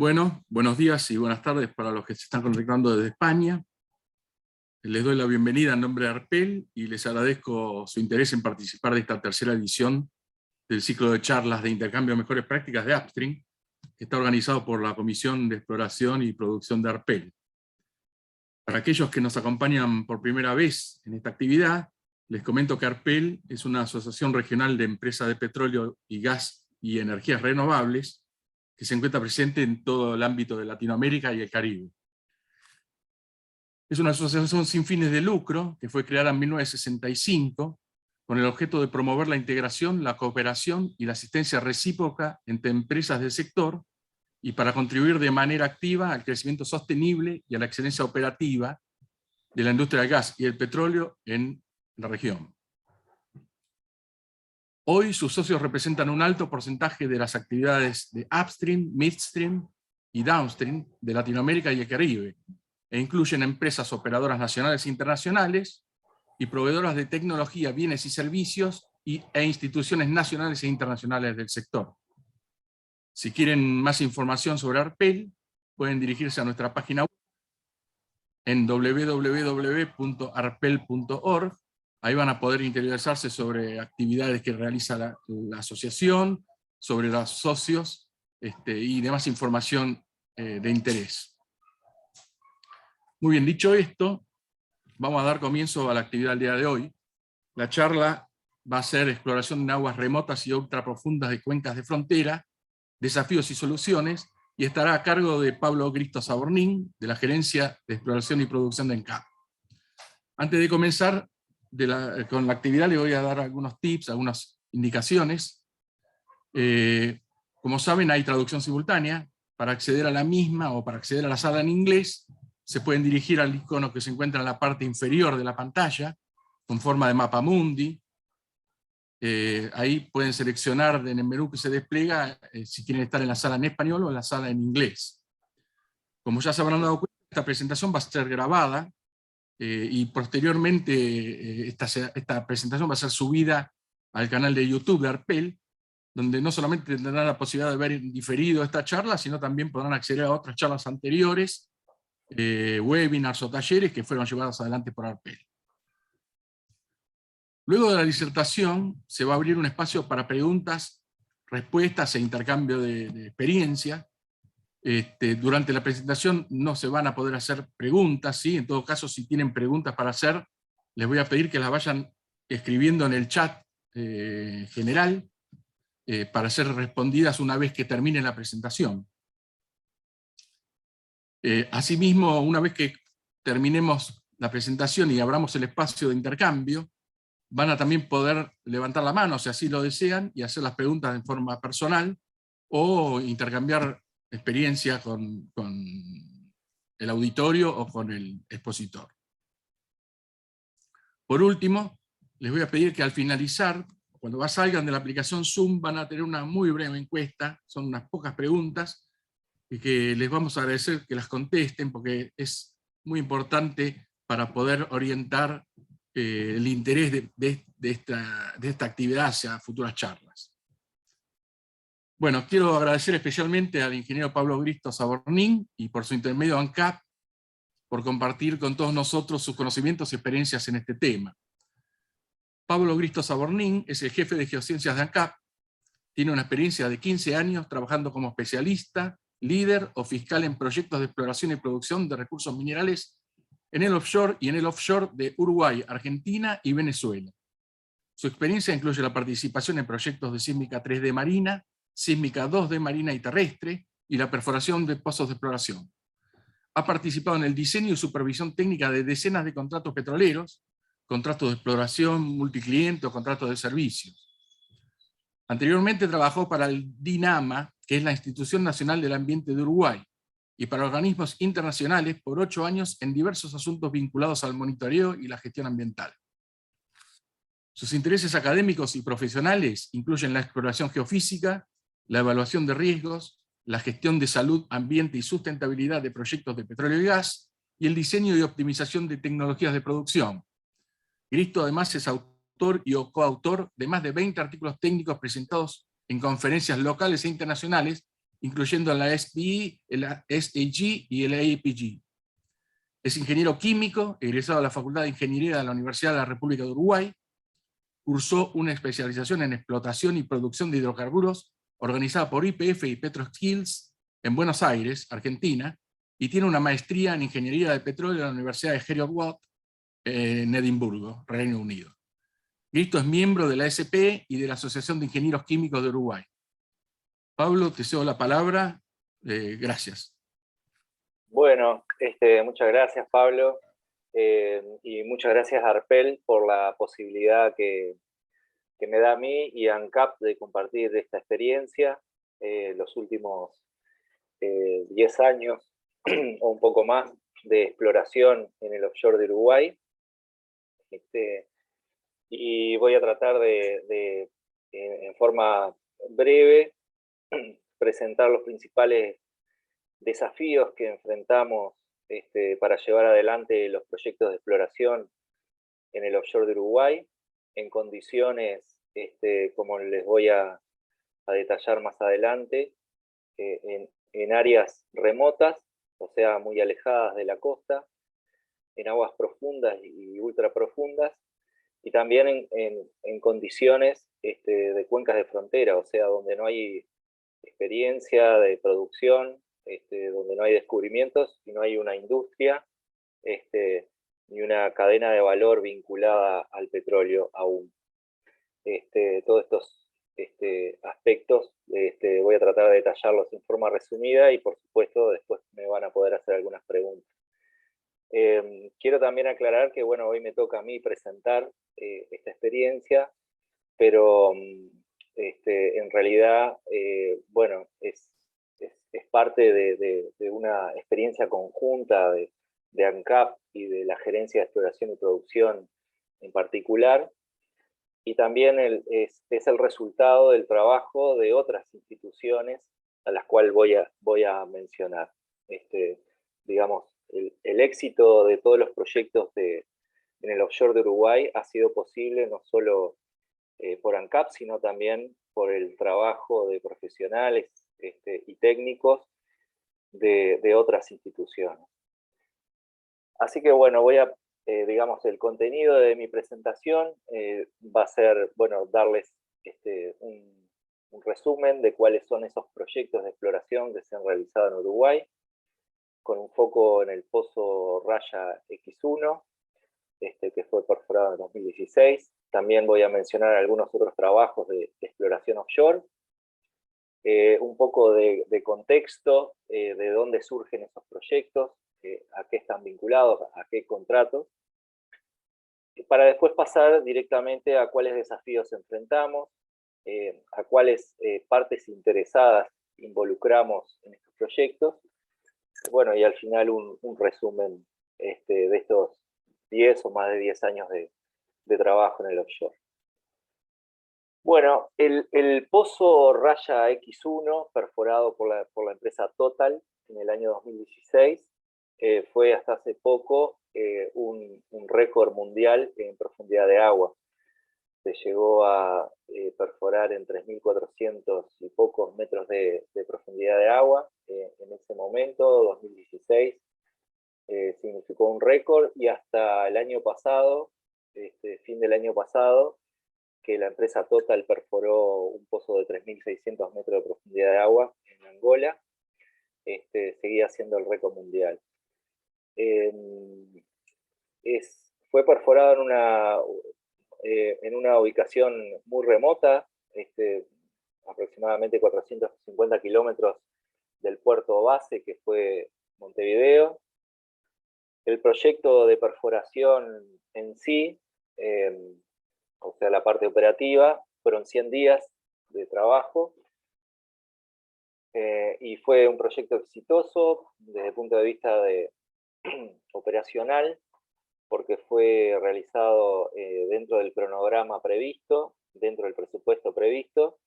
Bueno, buenos días y buenas tardes para los que se están conectando desde España. Les doy la bienvenida en nombre de ARPEL y les agradezco su interés en participar de esta tercera edición del ciclo de charlas de intercambio de mejores prácticas de Upstream, que está organizado por la Comisión de Exploración y Producción de ARPEL. Para aquellos que nos acompañan por primera vez en esta actividad, les comento que ARPEL es una asociación regional de empresas de petróleo y gas y energías renovables que se encuentra presente en todo el ámbito de Latinoamérica y el Caribe. Es una asociación sin fines de lucro que fue creada en 1965 con el objeto de promover la integración, la cooperación y la asistencia recíproca entre empresas del sector y para contribuir de manera activa al crecimiento sostenible y a la excelencia operativa de la industria del gas y el petróleo en la región. Hoy sus socios representan un alto porcentaje de las actividades de upstream, midstream y downstream de Latinoamérica y el Caribe, e incluyen empresas operadoras nacionales e internacionales y proveedoras de tecnología, bienes y servicios e instituciones nacionales e internacionales del sector. Si quieren más información sobre ARPEL, pueden dirigirse a nuestra página web en www.arpel.org. Ahí van a poder interiorizarse sobre actividades que realiza la asociación, sobre los socios y demás información de interés. Muy bien, dicho esto, vamos a dar comienzo a la actividad del día de hoy. La charla va a ser exploración en aguas remotas y ultraprofundas de cuencas de frontera, desafíos y soluciones, y estará a cargo de Pablo Cristo Sabornín, de la Gerencia de Exploración y Producción de ENCAP. Antes de comenzar con la actividad, le voy a dar algunos tips, algunas indicaciones. Como saben, hay traducción simultánea. Para acceder a la misma o para acceder a la sala en inglés, se pueden dirigir al icono que se encuentra en la parte inferior de la pantalla, con forma de mapa mundi. Ahí pueden seleccionar en el menú que se despliega si quieren estar en la sala en español o en la sala en inglés. Como ya se habrán dado cuenta, esta presentación va a ser grabada y posteriormente esta presentación va a ser subida al canal de YouTube de ARPEL, donde no solamente tendrán la posibilidad de ver en diferido esta charla, sino también podrán acceder a otras charlas anteriores, webinars o talleres que fueron llevados adelante por ARPEL. Luego de la disertación se va a abrir un espacio para preguntas, respuestas e intercambio de experiencia. Durante la presentación no se van a poder hacer preguntas, ¿sí? En todo caso, si tienen preguntas para hacer, les voy a pedir que las vayan escribiendo en el chat general para ser respondidas una vez que termine la presentación. Asimismo, una vez que terminemos la presentación y abramos el espacio de intercambio, van a también poder levantar la mano, si así lo desean, y hacer las preguntas en forma personal, o intercambiar experiencia con el auditorio o con el expositor. Por último, les voy a pedir que al finalizar, cuando salgan de la aplicación Zoom, van a tener una muy breve encuesta, son unas pocas preguntas, y que les vamos a agradecer que las contesten, porque es muy importante para poder orientar el interés de esta actividad hacia futuras charlas. Bueno, quiero agradecer especialmente al ingeniero Pablo Cristo Sabornín y por su intermedio a ANCAP por compartir con todos nosotros sus conocimientos y experiencias en este tema. Pablo Cristo Sabornín es el jefe de Geociencias de ANCAP, tiene una experiencia de 15 años trabajando como especialista, líder o fiscal en proyectos de exploración y producción de recursos minerales en el offshore y en el offshore de Uruguay, Argentina y Venezuela. Su experiencia incluye la participación en proyectos de sísmica 3D marina, sísmica 2D marina y terrestre, y la perforación de pozos de exploración. Ha participado en el diseño y supervisión técnica de decenas de contratos petroleros, contratos de exploración, multicliente o contratos de servicios. Anteriormente trabajó para el DINAMA, que es la Institución Nacional del Ambiente de Uruguay, y para organismos internacionales por 8 años en diversos asuntos vinculados al monitoreo y la gestión ambiental. Sus intereses académicos y profesionales incluyen la exploración geofísica, la evaluación de riesgos, la gestión de salud, ambiente y sustentabilidad de proyectos de petróleo y gas, y el diseño y optimización de tecnologías de producción. Cristo además es autor y coautor de más de 20 artículos técnicos presentados en conferencias locales e internacionales incluyendo la SPE, el SAG y el APG. Es ingeniero químico, egresado de la Facultad de Ingeniería de la Universidad de la República de Uruguay. Cursó una especialización en explotación y producción de hidrocarburos organizada por YPF y PetroSkills en Buenos Aires, Argentina, y tiene una maestría en Ingeniería de Petróleo en la Universidad de Heriot-Watt en Edimburgo, Reino Unido. Cristo es miembro de la SP y de la Asociación de Ingenieros Químicos de Uruguay. Pablo, te cedo la palabra. Gracias. Bueno, muchas gracias, Pablo, y muchas gracias a Arpel por la posibilidad que me da a mí y a ANCAP de compartir esta experiencia los últimos 10 años o un poco más de exploración en el offshore de Uruguay. Y voy a tratar de en forma breve, presentar los principales desafíos que enfrentamos para llevar adelante los proyectos de exploración en el offshore de Uruguay, en condiciones, como les voy a detallar más adelante, en áreas remotas, o sea, muy alejadas de la costa, en aguas profundas y ultraprofundas, y también en condiciones de cuencas de frontera, o sea, donde no hay experiencia de producción, donde no hay descubrimientos y no hay una industria ni una cadena de valor vinculada al petróleo aún. Todos estos aspectos voy a tratar de detallarlos en forma resumida y por supuesto después me van a poder hacer algunas preguntas. Quiero también aclarar que bueno, hoy me toca a mí presentar esta experiencia, pero en realidad bueno, es parte de una experiencia conjunta de ANCAP y de la Gerencia de Exploración y Producción en particular, y también es el resultado del trabajo de otras instituciones a las cuales voy a mencionar. Digamos, el éxito de todos los proyectos en el offshore de Uruguay ha sido posible no solo por ANCAP, sino también por el trabajo de profesionales y técnicos de otras instituciones. Así que bueno, digamos, el contenido de mi presentación va a ser, bueno, darles un resumen de cuáles son esos proyectos de exploración que se han realizado en Uruguay, con un foco en el pozo Raya X1, que fue perforado en 2016. También voy a mencionar algunos otros trabajos de exploración offshore, un poco de contexto, de dónde surgen esos proyectos, a qué están vinculados, a qué contratos, para después pasar directamente a cuáles desafíos enfrentamos, a cuáles partes interesadas involucramos en estos proyectos, bueno, y al final un resumen de estos 10 o más de 10 años de trabajo en el offshore. Bueno, el pozo Raya X1, perforado por la empresa Total en el año 2016, fue hasta hace poco un récord mundial en profundidad de agua. Se llegó a perforar en 3.400 y pocos metros de profundidad de agua. En ese momento, 2016, significó un récord, y hasta el año pasado, fin del año pasado, que la empresa Total perforó un pozo de 3.600 metros de profundidad de agua en Angola, seguía siendo el récord mundial. Fue perforado en una ubicación muy remota, aproximadamente 450 kilómetros del puerto base, que fue Montevideo. El proyecto de perforación en sí, o sea, la parte operativa, fueron 100 días de trabajo, y fue un proyecto exitoso desde el punto de vista operacional, porque fue realizado dentro del cronograma previsto, dentro del presupuesto previsto,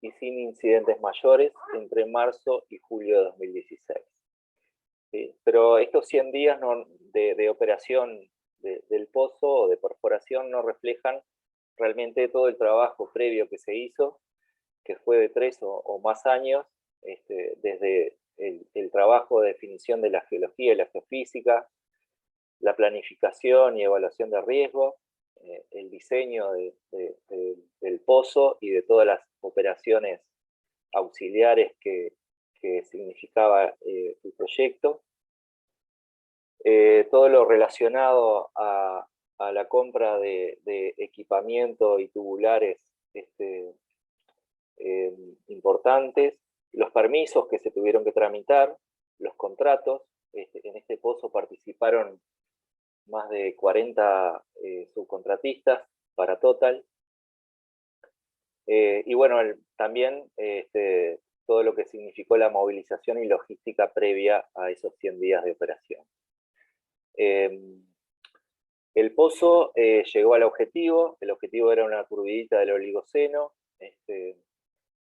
y sin incidentes mayores entre marzo y julio de 2016. ¿Sí? Pero estos 100 días de operación del pozo o de perforación no reflejan realmente todo el trabajo previo que se hizo, que fue de 3 o más años, desde el trabajo de definición de la geología y la geofísica, la planificación y evaluación de riesgo, el diseño del pozo y de todas las operaciones auxiliares que significaba el proyecto. Todo lo relacionado a la compra de equipamiento y tubulares importantes, los permisos que se tuvieron que tramitar, los contratos. En este pozo participaron más de 40 subcontratistas para Total. Y bueno, también todo lo que significó la movilización y logística previa a esos 100 días de operación. El pozo llegó al objetivo. El objetivo era una turbidita del Oligoceno.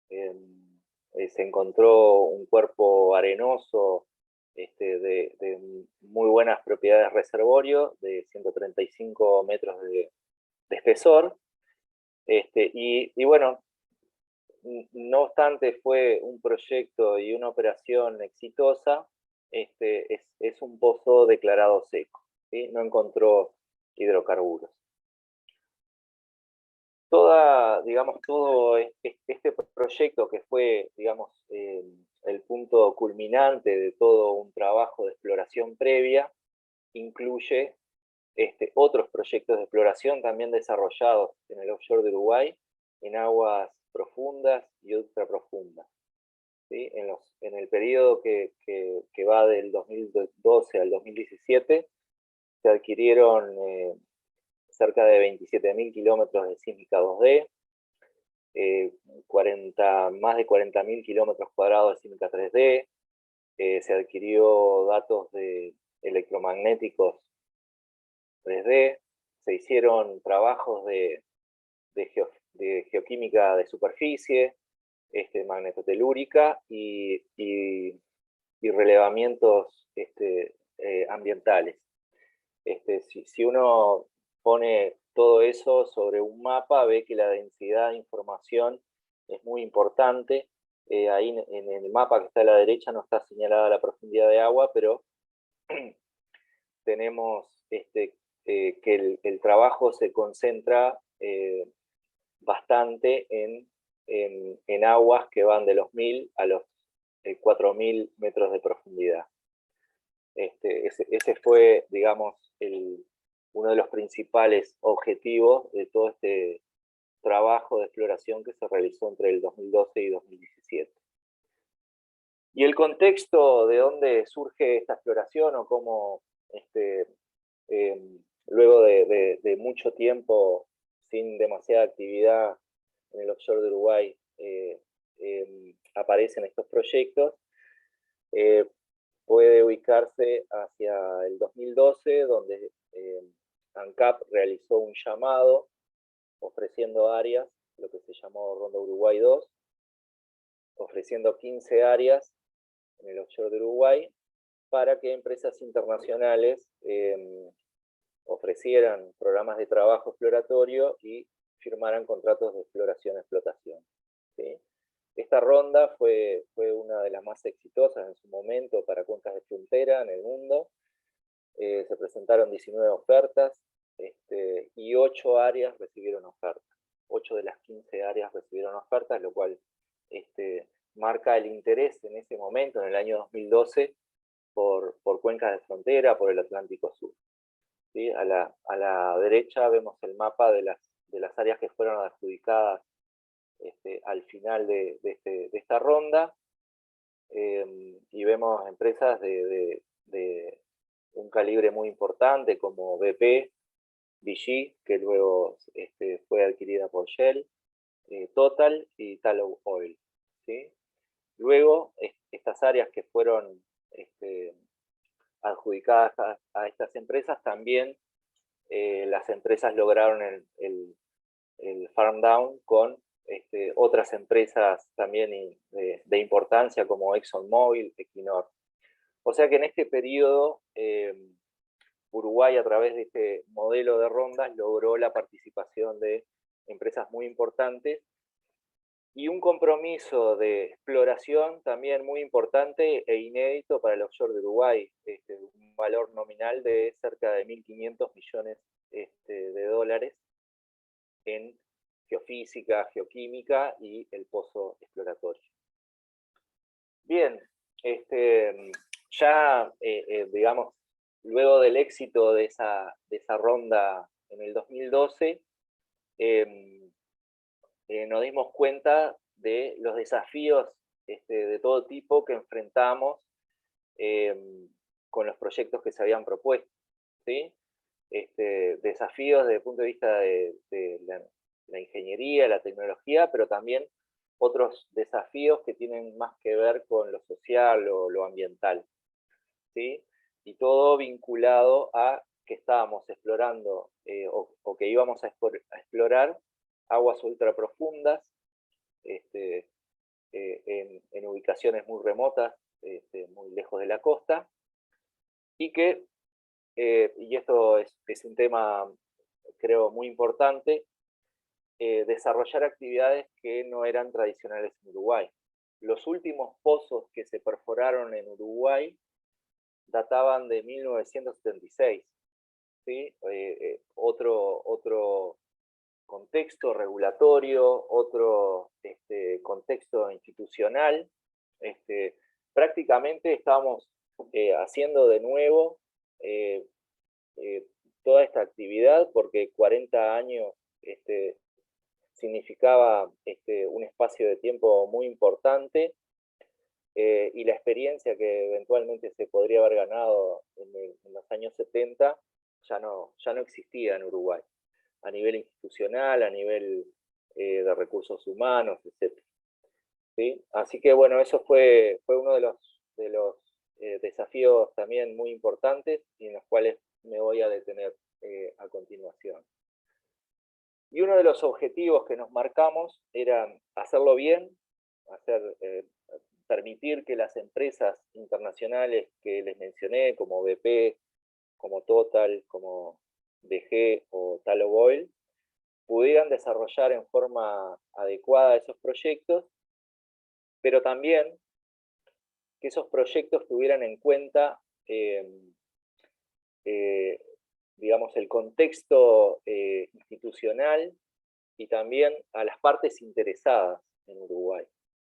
Se encontró un cuerpo arenoso de muy buenas propiedades reservorio, de 135 metros de espesor. Y bueno, no obstante fue un proyecto y una operación exitosa, es un pozo declarado seco, ¿sí? No encontró hidrocarburos. Todo este proyecto, que fue, digamos, el punto culminante de todo un trabajo de exploración previa, incluye otros proyectos de exploración también desarrollados en el offshore de Uruguay, en aguas profundas y ultraprofundas. ¿Sí? En el periodo que va del 2012 al 2017, se adquirieron cerca de 27.000 kilómetros de sísmica 2D, más de 40.000 kilómetros cuadrados de sísmica 3D, se adquirió datos electromagnéticos 3D, se hicieron trabajos de geoquímica de superficie, magnetotelúrica y relevamientos ambientales. Si uno pone todo eso sobre un mapa, ve que la densidad de información es muy importante. Ahí en el mapa que está a la derecha no está señalada la profundidad de agua, pero tenemos que el trabajo se concentra bastante en aguas que van de los 1.000 a los 4.000 metros de profundidad. Ese fue, digamos, uno de los principales objetivos de todo este trabajo de exploración que se realizó entre el 2012 y 2017. Y el contexto de dónde surge esta exploración, o cómo luego de mucho tiempo sin demasiada actividad en el offshore de Uruguay aparecen estos proyectos, puede ubicarse hacia el 2012, donde ANCAP realizó un llamado ofreciendo áreas, lo que se llamó Ronda Uruguay 2, ofreciendo 15 áreas en el offshore de Uruguay para que empresas internacionales ofrecieran programas de trabajo exploratorio y firmaran contratos de exploración-explotación. ¿Sí? Esta ronda fue una de las más exitosas en su momento para cuencas de frontera en el mundo. Se presentaron 19 ofertas y 8 áreas recibieron ofertas. 8 de las 15 áreas recibieron ofertas, lo cual marca el interés en ese momento, en el año 2012, por cuencas de frontera, por el Atlántico Sur. ¿Sí? A la derecha vemos el mapa de las áreas que fueron adjudicadas al final de esta ronda, y vemos empresas de un calibre muy importante como BP, BG, que luego fue adquirida por Shell, Total y Tullow Oil. ¿Sí? Luego, estas áreas que fueron adjudicadas a estas empresas, también las empresas lograron el farm down con otras empresas también de importancia como ExxonMobil, Equinor. O sea que en este periodo Uruguay, a través de este modelo de rondas, logró la participación de empresas muy importantes, y un compromiso de exploración también muy importante e inédito para el offshore de Uruguay, un valor nominal de cerca de 1.500 millones de dólares en geofísica, geoquímica y el pozo exploratorio. Bien, ya, digamos, luego del éxito de esa ronda en el 2012, nos dimos cuenta de los desafíos de todo tipo que enfrentamos con los proyectos que se habían propuesto, ¿sí? Desafíos desde el punto de vista de la ingeniería, la tecnología, pero también otros desafíos que tienen más que ver con lo social o lo ambiental, ¿sí? Y todo vinculado a que estábamos explorando o que íbamos a explorar aguas ultraprofundas en ubicaciones muy remotas, muy lejos de la costa, y que, y esto es un tema creo muy importante, desarrollar actividades que no eran tradicionales en Uruguay. Los últimos pozos que se perforaron en Uruguay databan de 1976, ¿sí? Otro contexto regulatorio, otro contexto institucional. Prácticamente estábamos haciendo de nuevo toda esta actividad porque 40 años significaba un espacio de tiempo muy importante y la experiencia que eventualmente se podría haber ganado en los años 70 ya no existía en Uruguay, a nivel institucional, a nivel de recursos humanos, etc. ¿Sí? Así que bueno, eso fue uno de los desafíos también muy importantes y en los cuales me voy a detener a continuación. Y uno de los objetivos que nos marcamos era hacerlo bien, permitir que las empresas internacionales que les mencioné, como BP, como Total, como DG o Tullow Oil, pudieran desarrollar en forma adecuada esos proyectos, pero también que esos proyectos tuvieran en cuenta digamos, el contexto institucional y también a las partes interesadas en Uruguay,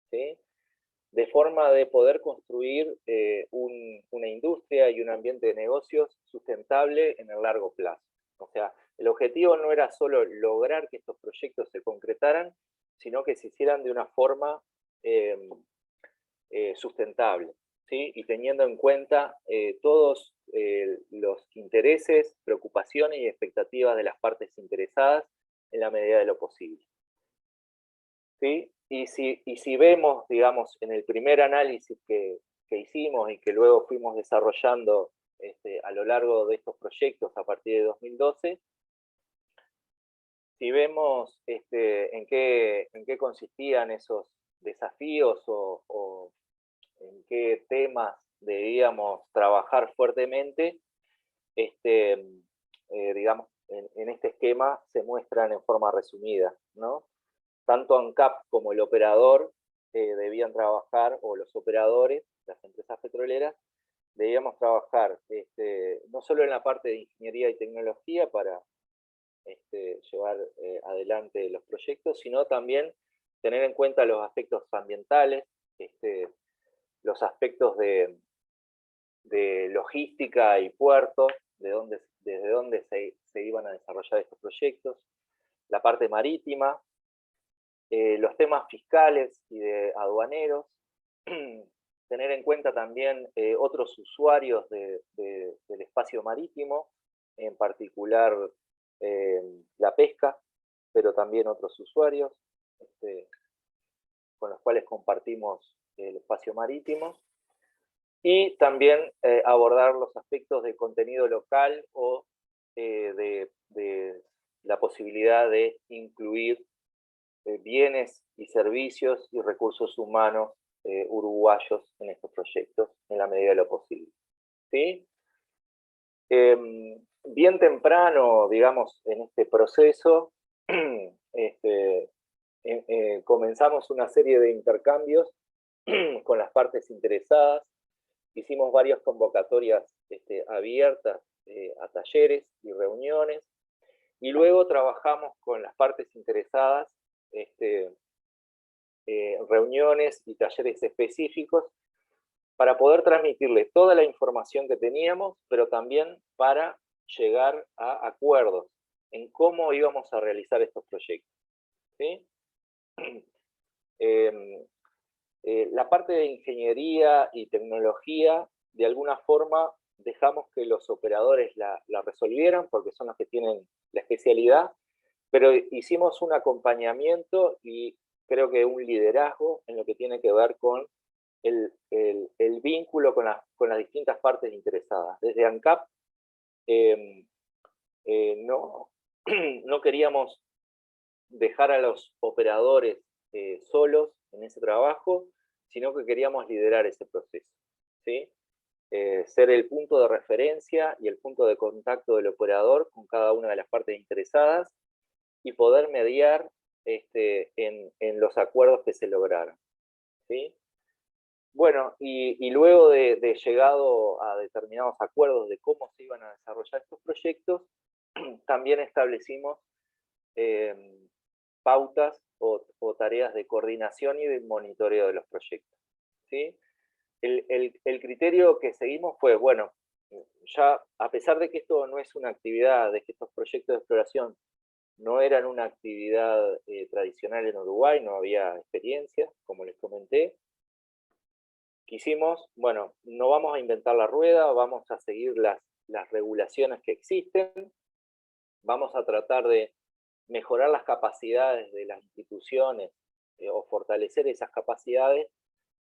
¿sí? De forma de poder construir una industria y un ambiente de negocios sustentable en el largo plazo. O sea, el objetivo no era solo lograr que estos proyectos se concretaran, sino que se hicieran de una forma sustentable, ¿sí? Y teniendo en cuenta todos los intereses, preocupaciones y expectativas de las partes interesadas en la medida de lo posible. ¿Sí? Y si vemos, digamos, en el primer análisis que hicimos y que luego fuimos desarrollando a lo largo de estos proyectos a partir de 2012, si vemos en qué consistían esos desafíos o en qué temas debíamos trabajar fuertemente, digamos, en este esquema se muestran en forma resumida, ¿no? Tanto ANCAP como el operador debían trabajar, o los operadores, las empresas petroleras, debíamos trabajar no solo en la parte de ingeniería y tecnología para llevar adelante los proyectos, sino también tener en cuenta los aspectos ambientales, los aspectos de logística y puertos, desde dónde se iban a desarrollar estos proyectos, la parte marítima, los temas fiscales y de aduaneros, tener en cuenta también otros usuarios del espacio marítimo, en particular la pesca, pero también otros usuarios con los cuales compartimos el espacio marítimo, y también abordar los aspectos de contenido local o de la posibilidad de incluir bienes y servicios y recursos humanos uruguayos en estos proyectos en la medida de lo posible. ¿Sí? Bien temprano, digamos, en este proceso, comenzamos una serie de intercambios con las partes interesadas, hicimos varias convocatorias abiertas a talleres y reuniones, y luego trabajamos con las partes interesadas, reuniones y talleres específicos, para poder transmitirles toda la información que teníamos, pero también para llegar a acuerdos en cómo íbamos a realizar estos proyectos, ¿sí? La parte de ingeniería y tecnología, de alguna forma, dejamos que los operadores la resolvieran, porque son los que tienen la especialidad, pero hicimos un acompañamiento y creo que un liderazgo en lo que tiene que ver con el vínculo con las distintas partes interesadas. Desde ANCAP no queríamos dejar a los operadores solos en ese trabajo, sino que queríamos liderar ese proceso, ¿sí? Ser el punto de referencia y el punto de contacto del operador con cada una de las partes interesadas y poder mediar en los acuerdos que se lograron, ¿sí? Bueno, y luego de llegado a determinados acuerdos de cómo se iban a desarrollar estos proyectos, también establecimos pautas o tareas de coordinación y de monitoreo de los proyectos, ¿sí? El criterio que seguimos fue, bueno, ya a pesar de que esto no es una actividad, de que estos proyectos de exploración no eran una actividad tradicional en Uruguay, no había experiencia, como les comenté, quisimos, bueno, no vamos a inventar la rueda, vamos a seguir las regulaciones que existen, vamos a tratar de mejorar las capacidades de las instituciones o fortalecer esas capacidades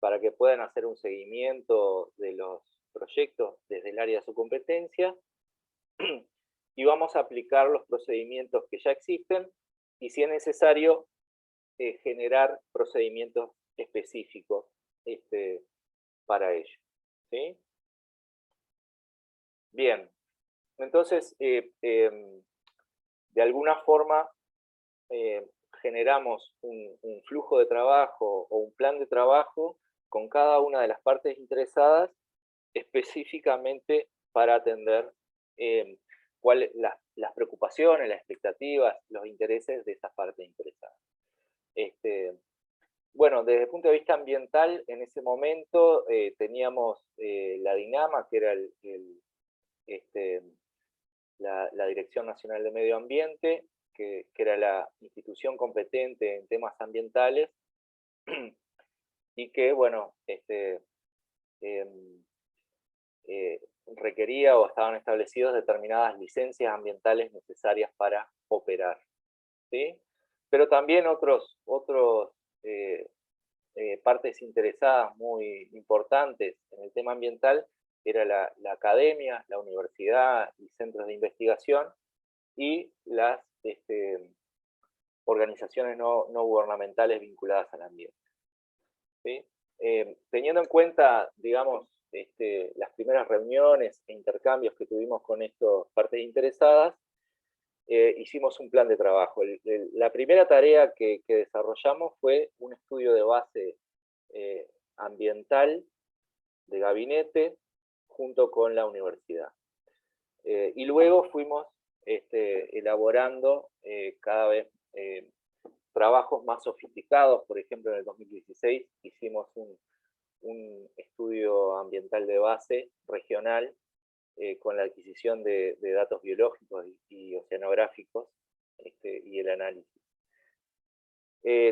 para que puedan hacer un seguimiento de los proyectos desde el área de su competencia, y vamos a aplicar los procedimientos que ya existen, y si es necesario, generar procedimientos específicos para ello, ¿sí? Bien, entonces, de alguna forma, generamos un flujo de trabajo o un plan de trabajo con cada una de las partes interesadas, específicamente para atender las preocupaciones, las expectativas, los intereses de esas partes interesadas. Bueno, desde el punto de vista ambiental, en ese momento teníamos la DINAMA, que era la Dirección Nacional de Medio Ambiente, que era la institución competente en temas ambientales, y que, bueno, requería o estaban establecidas determinadas licencias ambientales necesarias para operar, ¿sí? Pero también otros partes interesadas muy importantes en el tema ambiental era la academia, la universidad y centros de investigación, y las organizaciones no gubernamentales vinculadas al ambiente, ¿sí? Teniendo en cuenta, digamos, las primeras reuniones e intercambios que tuvimos con estas partes interesadas, hicimos un plan de trabajo. La primera tarea que desarrollamos fue un estudio de base ambiental de gabinete junto con la universidad. Y luego fuimos elaborando cada vez trabajos más sofisticados. Por ejemplo, en el 2016 hicimos un estudio ambiental de base regional con la adquisición de datos biológicos y oceanográficos y el análisis.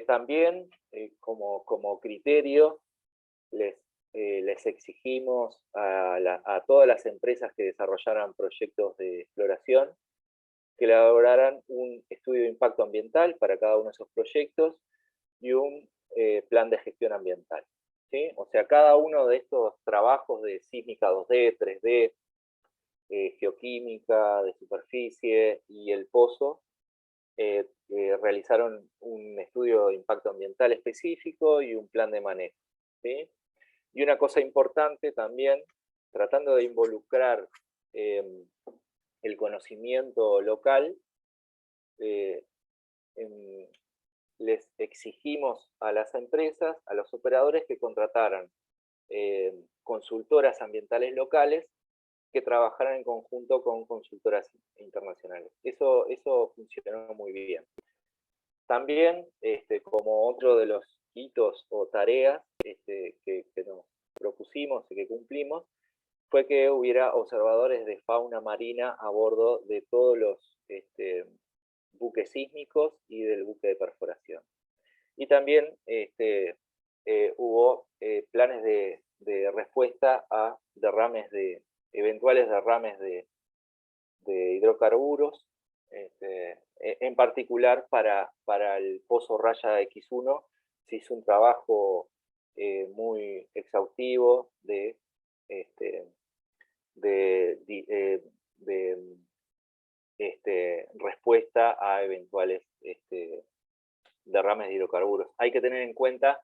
También, como criterio, les exigimos a todas las empresas que desarrollaran proyectos de exploración que elaboraran un estudio de impacto ambiental para cada uno de esos proyectos y un plan de gestión ambiental, ¿sí? O sea, cada uno de estos trabajos de sísmica 2D, 3D, geoquímica, de superficie y el pozo, realizaron un estudio de impacto ambiental específico y un plan de manejo, ¿sí? Y una cosa importante también, tratando de involucrar el conocimiento local, les exigimos a las empresas, a los operadores, que contrataran consultoras ambientales locales que trabajaran en conjunto con consultoras internacionales. Eso funcionó muy bien. También, como otro de los hitos o tareas que nos propusimos y que cumplimos, fue que hubiera observadores de fauna marina a bordo de todos los buques sísmicos y del buque de perforación. Y también hubo planes de respuesta a eventuales derrames de hidrocarburos, en particular para el pozo Raya X1 se hizo un trabajo muy exhaustivo de respuesta a eventuales derrames de hidrocarburos. Hay que tener en cuenta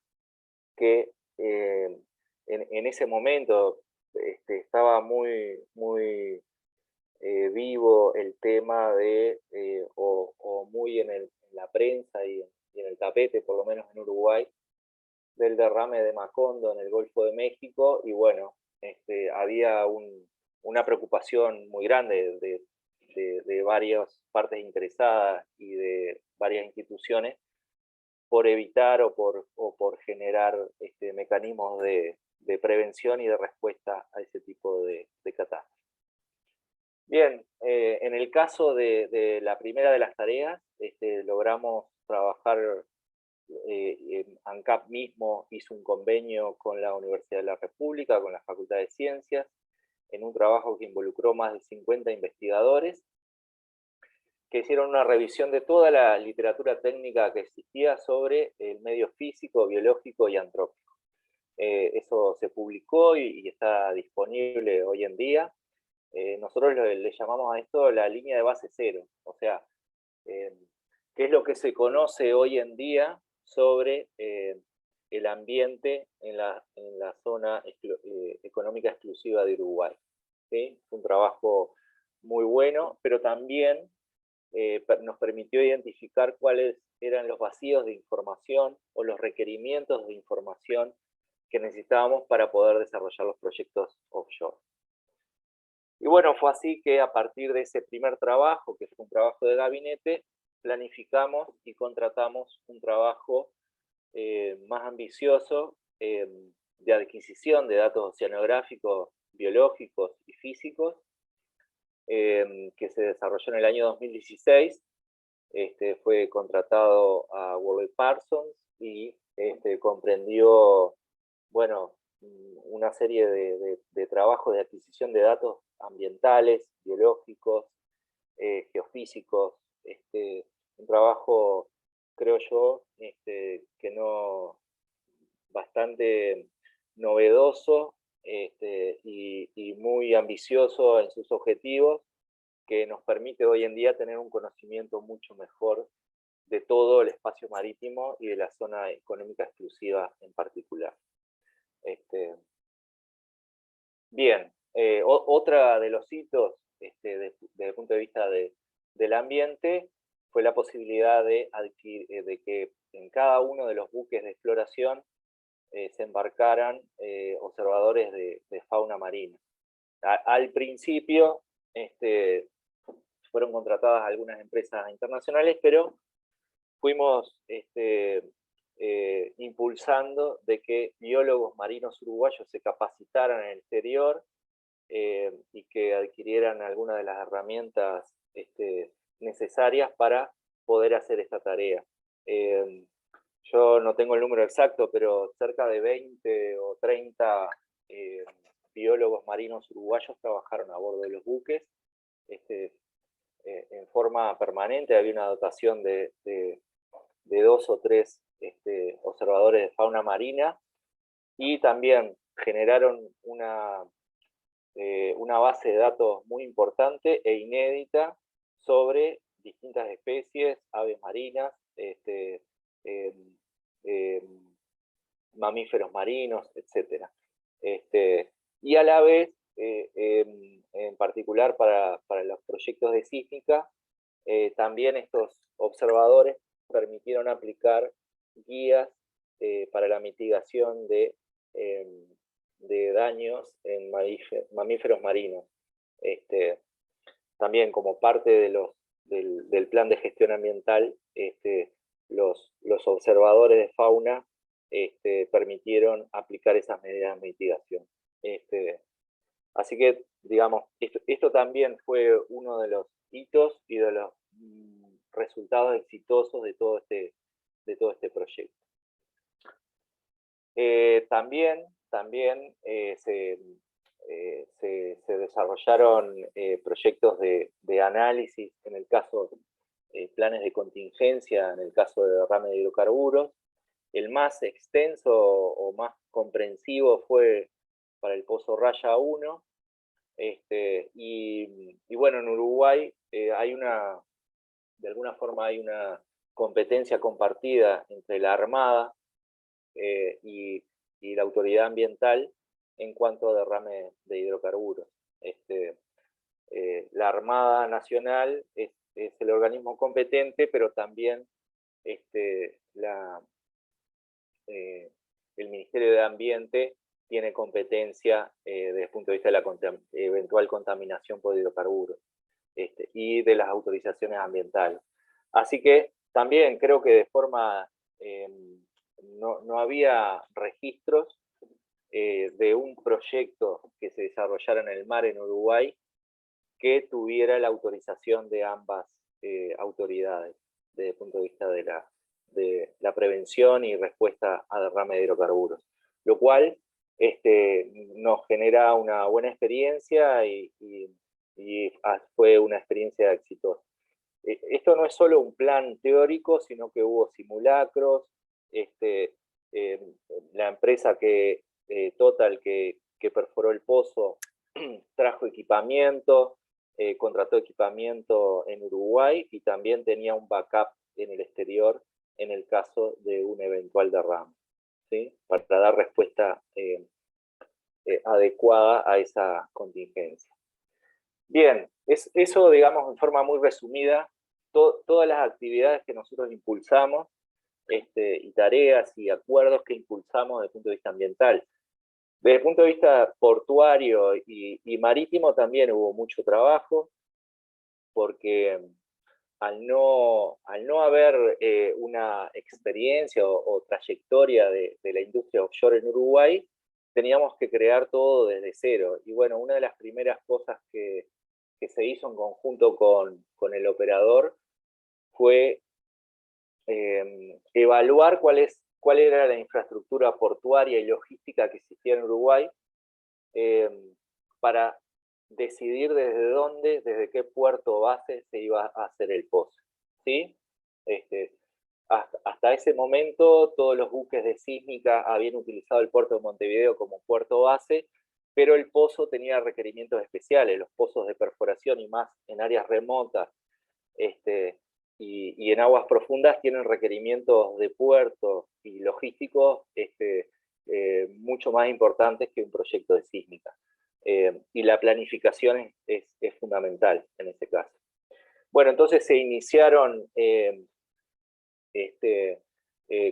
que en ese momento estaba muy vivo el tema de, o muy en la prensa y en el tapete, por lo menos en Uruguay, del derrame de Macondo en el Golfo de México, y bueno, había una preocupación muy grande de varias partes interesadas y de varias instituciones por evitar o por generar mecanismos de prevención y de respuesta a ese tipo de catástrofes. Bien, en el caso de la primera de las tareas, logramos trabajar, ANCAP mismo hizo un convenio con la Universidad de la República, con la Facultad de Ciencias, en un trabajo que involucró más de 50 investigadores, que hicieron una revisión de toda la literatura técnica que existía sobre el medio físico, biológico y antrópico. Eso se publicó y está disponible hoy en día. Nosotros le llamamos a esto la línea de base cero, o sea, qué es lo que se conoce hoy en día sobre el ambiente en la zona económica exclusiva de Uruguay. ¿Sí? Un trabajo muy bueno, pero también nos permitió identificar cuáles eran los vacíos de información o los requerimientos de información que necesitábamos para poder desarrollar los proyectos offshore. Y bueno, fue así que a partir de ese primer trabajo, que fue un trabajo de gabinete, planificamos y contratamos un trabajo más ambicioso de adquisición de datos oceanográficos, biológicos y físicos, que se desarrolló en el año 2016. Fue contratado a Worley Parsons y comprendió, bueno, una serie de trabajos de adquisición de datos ambientales, biológicos, geofísicos, un trabajo, creo yo, bastante novedoso y muy ambicioso en sus objetivos, que nos permite hoy en día tener un conocimiento mucho mejor de todo el espacio marítimo y de la zona económica exclusiva en particular. Bien, otra de los hitos desde el punto de vista del ambiente fue la posibilidad de que en cada uno de los buques de exploración se embarcaran observadores de fauna marina. Al principio fueron contratadas algunas empresas internacionales, pero fuimos impulsando de que biólogos marinos uruguayos se capacitaran en el exterior y que adquirieran algunas de las herramientas necesarias para poder hacer esta tarea. Yo no tengo el número exacto, pero cerca de 20 o 30 biólogos marinos uruguayos trabajaron a bordo de los buques en forma permanente. Había una dotación de 2 o 3 observadores de fauna marina, y también generaron una base de datos muy importante e inédita sobre distintas especies, aves marinas, mamíferos marinos, etc. Y a la vez, en particular para los proyectos de sísmica, también estos observadores permitieron aplicar guías para la mitigación de daños en mamíferos marinos. También como parte del plan de gestión ambiental, los observadores de fauna permitieron aplicar esas medidas de mitigación. Así que, digamos, esto también fue uno de los hitos y de los resultados exitosos de todo este proyecto. También se desarrollaron proyectos de análisis, en el caso planes de contingencia, en el caso de derrame de hidrocarburos. El más extenso o más comprensivo fue para el Pozo Raya 1, y bueno, en Uruguay de alguna forma hay una competencia compartida entre la Armada y la autoridad ambiental en cuanto a derrame de hidrocarburos. La Armada Nacional es el organismo competente, pero también el Ministerio de Ambiente tiene competencia desde el punto de vista de la eventual contaminación por hidrocarburos y de las autorizaciones ambientales. Así que también creo que de forma no había registros de un proyecto que se desarrollara en el mar en Uruguay que tuviera la autorización de ambas autoridades desde el punto de vista de la prevención y respuesta a derrame de hidrocarburos, lo cual nos genera una buena experiencia y fue una experiencia exitosa. Esto no es solo un plan teórico, sino que hubo simulacros. La empresa Total que perforó el pozo trajo equipamiento, contrató equipamiento en Uruguay y también tenía un backup en el exterior en el caso de un eventual derrame, ¿sí? Para dar respuesta adecuada a esa contingencia. Bien, eso, digamos, en forma muy resumida, todas las actividades que nosotros impulsamos, y tareas y acuerdos que impulsamos desde el punto de vista ambiental. Desde el punto de vista portuario y marítimo también hubo mucho trabajo, porque al no haber una experiencia o trayectoria de la industria offshore en Uruguay, teníamos que crear todo desde cero. Y bueno, una de las primeras cosas que se hizo en conjunto con el operador fue evaluar cuál era la infraestructura portuaria y logística que existía en Uruguay para decidir desde qué puerto base se iba a hacer el pozo, ¿sí? Hasta ese momento todos los buques de sísmica habían utilizado el puerto de Montevideo como puerto base, pero el pozo tenía requerimientos especiales. Los pozos de perforación y más en áreas remotas y en aguas profundas tienen requerimientos de puerto y logísticos mucho más importantes que un proyecto de sísmica. Y la planificación es fundamental en este caso. Bueno, entonces se iniciaron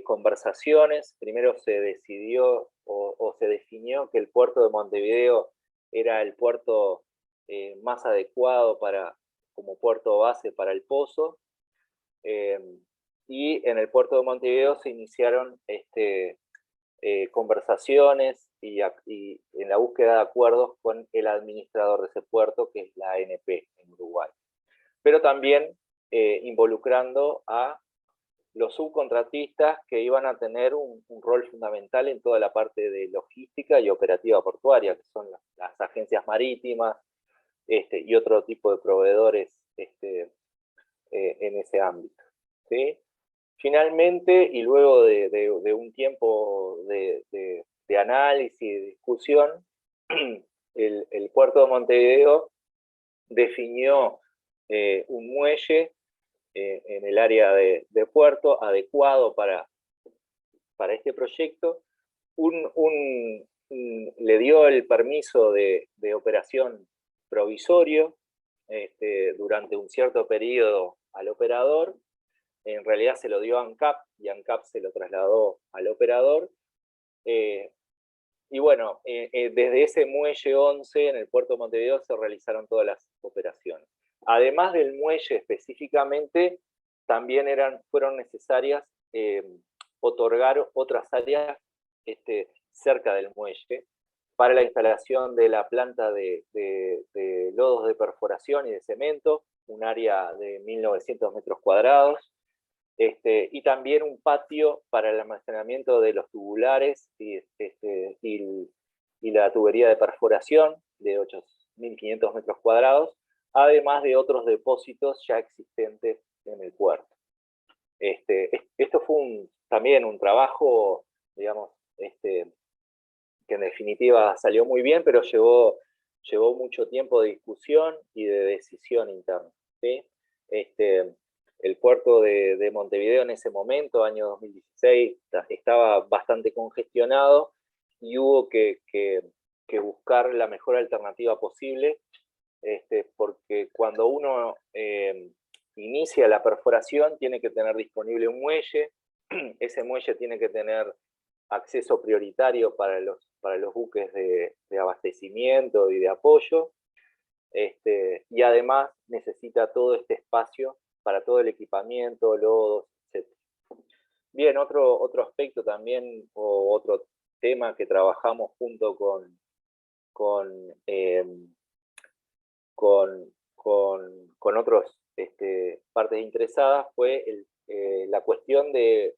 conversaciones. Primero se decidió o se definió que el puerto de Montevideo era el puerto más adecuado como puerto base para el pozo. Y en el puerto de Montevideo se iniciaron conversaciones y en la búsqueda de acuerdos con el administrador de ese puerto, que es la ANP en Uruguay. Pero también involucrando a los subcontratistas que iban a tener un rol fundamental en toda la parte de logística y operativa portuaria, que son las agencias marítimas y otro tipo de proveedores en ese ámbito, ¿sí? Finalmente, y luego de un tiempo de análisis y de discusión, el puerto de Montevideo definió un muelle en el área de puerto adecuado para este proyecto. Le dio el permiso de operación provisorio durante un cierto periodo al operador, en realidad se lo dio a ANCAP, y ANCAP se lo trasladó al operador. Y bueno, desde ese muelle 11 en el puerto de Montevideo se realizaron todas las operaciones. Además del muelle específicamente, también fueron necesarias otorgar otras áreas cerca del muelle para la instalación de la planta de lodos de perforación y de cemento, un área de 1.900 metros cuadrados, y también un patio para el almacenamiento de los tubulares y la tubería de perforación de 8.500 metros cuadrados, además de otros depósitos ya existentes en el puerto. Esto fue también un trabajo, digamos, que en definitiva salió muy bien, pero llevó mucho tiempo de discusión y de decisión interna, ¿sí? El puerto de Montevideo en ese momento, año 2016, estaba bastante congestionado y hubo que buscar la mejor alternativa posible, porque cuando uno inicia la perforación tiene que tener disponible un muelle, ese muelle tiene que tener acceso prioritario para los buques de abastecimiento y de apoyo, y además necesita todo este espacio para todo el equipamiento, lodos, etc. Bien, otro aspecto también, o otro tema que trabajamos junto con otras partes interesadas fue la cuestión de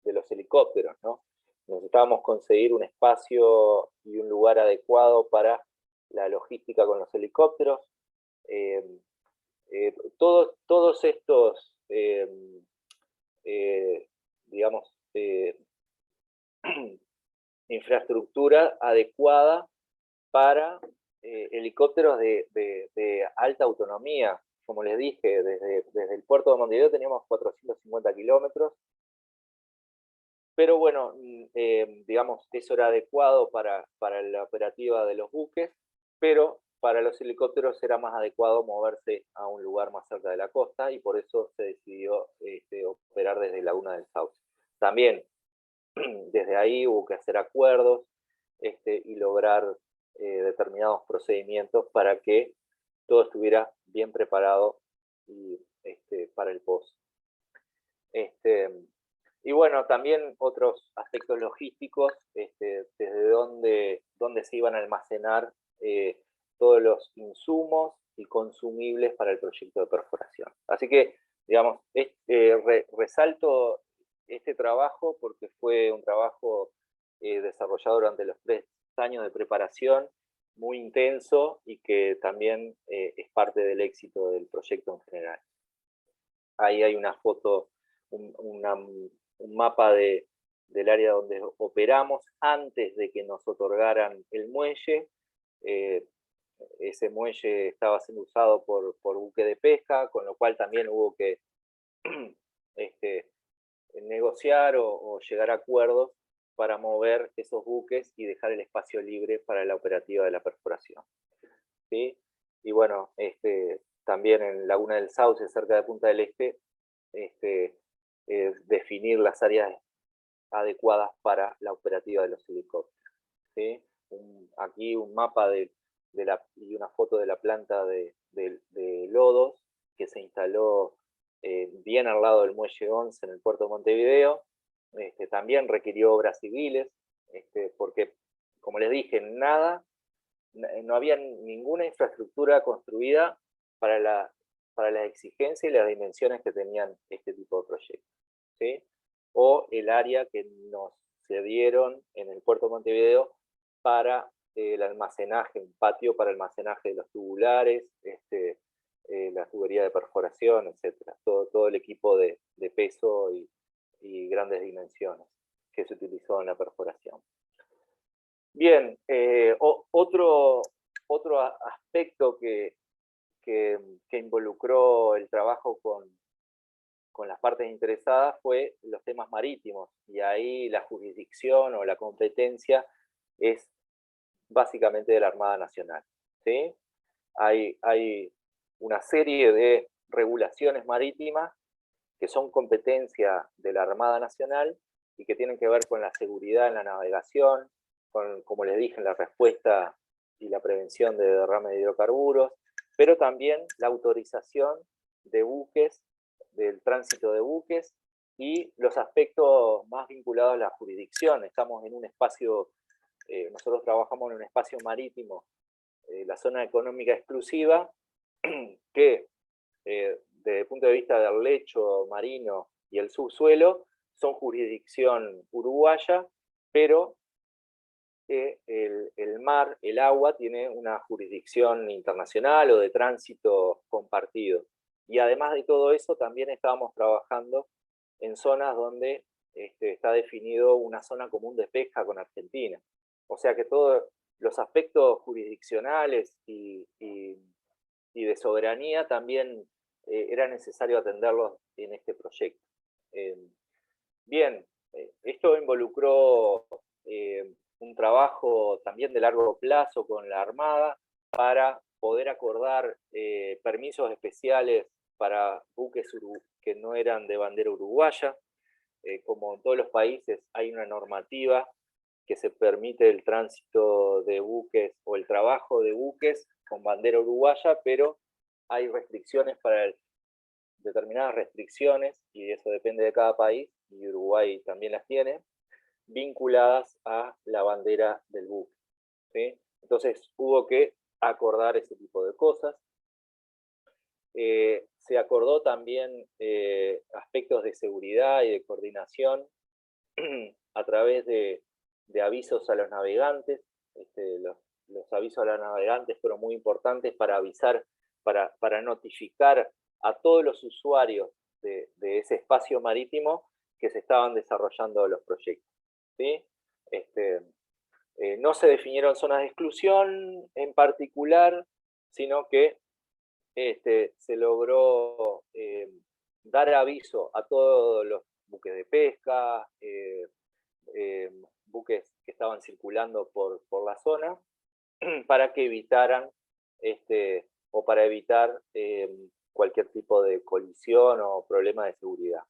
los helicópteros, ¿no? Necesitábamos conseguir un espacio y un lugar adecuado para la logística con los helicópteros. Todos estos, digamos, infraestructura adecuada para helicópteros de alta autonomía. Como les dije, desde el puerto de Montevideo teníamos 450 kilómetros, pero bueno, digamos, eso era adecuado para la operativa de los buques, pero para los helicópteros era más adecuado moverse a un lugar más cerca de la costa, y por eso se decidió operar desde Laguna del Sauce. También, desde ahí hubo que hacer acuerdos y lograr determinados procedimientos para que todo estuviera bien preparado y, para el pozo. Y bueno, también otros aspectos logísticos, desde dónde se iban a almacenar todos los insumos y consumibles para el proyecto de perforación. Así que, digamos, resalto este trabajo porque fue un trabajo desarrollado durante los 3 años de preparación, muy intenso, y que también es parte del éxito del proyecto en general. Ahí hay una foto, un mapa del área donde operamos antes de que nos otorgaran el muelle. Ese muelle estaba siendo usado por buque de pesca, con lo cual también hubo que negociar o llegar a acuerdos para mover esos buques y dejar el espacio libre para la operativa de la perforación, ¿sí? Y bueno, también en Laguna del Sauce, cerca de Punta del Este, definir las áreas adecuadas para la operativa de los helicópteros, ¿sí? Aquí un mapa y una foto de la planta de lodos que se instaló bien al lado del muelle 11 en el puerto de Montevideo. También requirió obras civiles, porque, como les dije, no había ninguna infraestructura construida para las exigencias y las dimensiones que tenían este tipo de proyectos, ¿sí? O el área que nos cedieron en el puerto de Montevideo para el almacenaje, un patio para almacenaje de los tubulares, la tubería de perforación, etc. Todo el equipo de peso y grandes dimensiones que se utilizó en la perforación. Bien, otro aspecto que involucró el trabajo con las partes interesadas fue los temas marítimos, y ahí la jurisdicción o la competencia es básicamente de la Armada Nacional, ¿sí? Hay una serie de regulaciones marítimas que son competencia de la Armada Nacional y que tienen que ver con la seguridad en la navegación, con, como les dije, en la respuesta y la prevención de derrame de hidrocarburos, pero también la autorización de buques, del tránsito de buques, y los aspectos más vinculados a la jurisdicción. Estamos en un espacio, nosotros trabajamos en un espacio marítimo, la zona económica exclusiva, que desde el punto de vista del lecho marino y el subsuelo, son jurisdicción uruguaya, pero el mar, el agua, tiene una jurisdicción internacional o de tránsito compartido. Y además de todo eso, también estábamos trabajando en zonas donde está definido una zona común de pesca con Argentina. O sea que todos los aspectos jurisdiccionales y de soberanía también era necesario atenderlos en este proyecto. Bien, esto involucró un trabajo también de largo plazo con la Armada para poder acordar permisos especiales para buques que no eran de bandera uruguaya. Como en todos los países hay una normativa que se permite el tránsito de buques o el trabajo de buques con bandera uruguaya, pero hay restricciones para determinadas restricciones, y eso depende de cada país, y Uruguay también las tiene, vinculadas a la bandera del buque, ¿sí? Entonces hubo que acordar ese tipo de cosas. Se acordó también aspectos de seguridad y de coordinación a través de avisos a los navegantes. Los avisos a los navegantes fueron muy importantes para avisar, para notificar a todos los usuarios de ese espacio marítimo que se estaban desarrollando los proyectos, ¿sí? No se definieron zonas de exclusión en particular, sino que se logró dar aviso a todos los buques de pesca, buques que estaban circulando por la zona, para que evitaran, o para evitar cualquier tipo de colisión o problema de seguridad,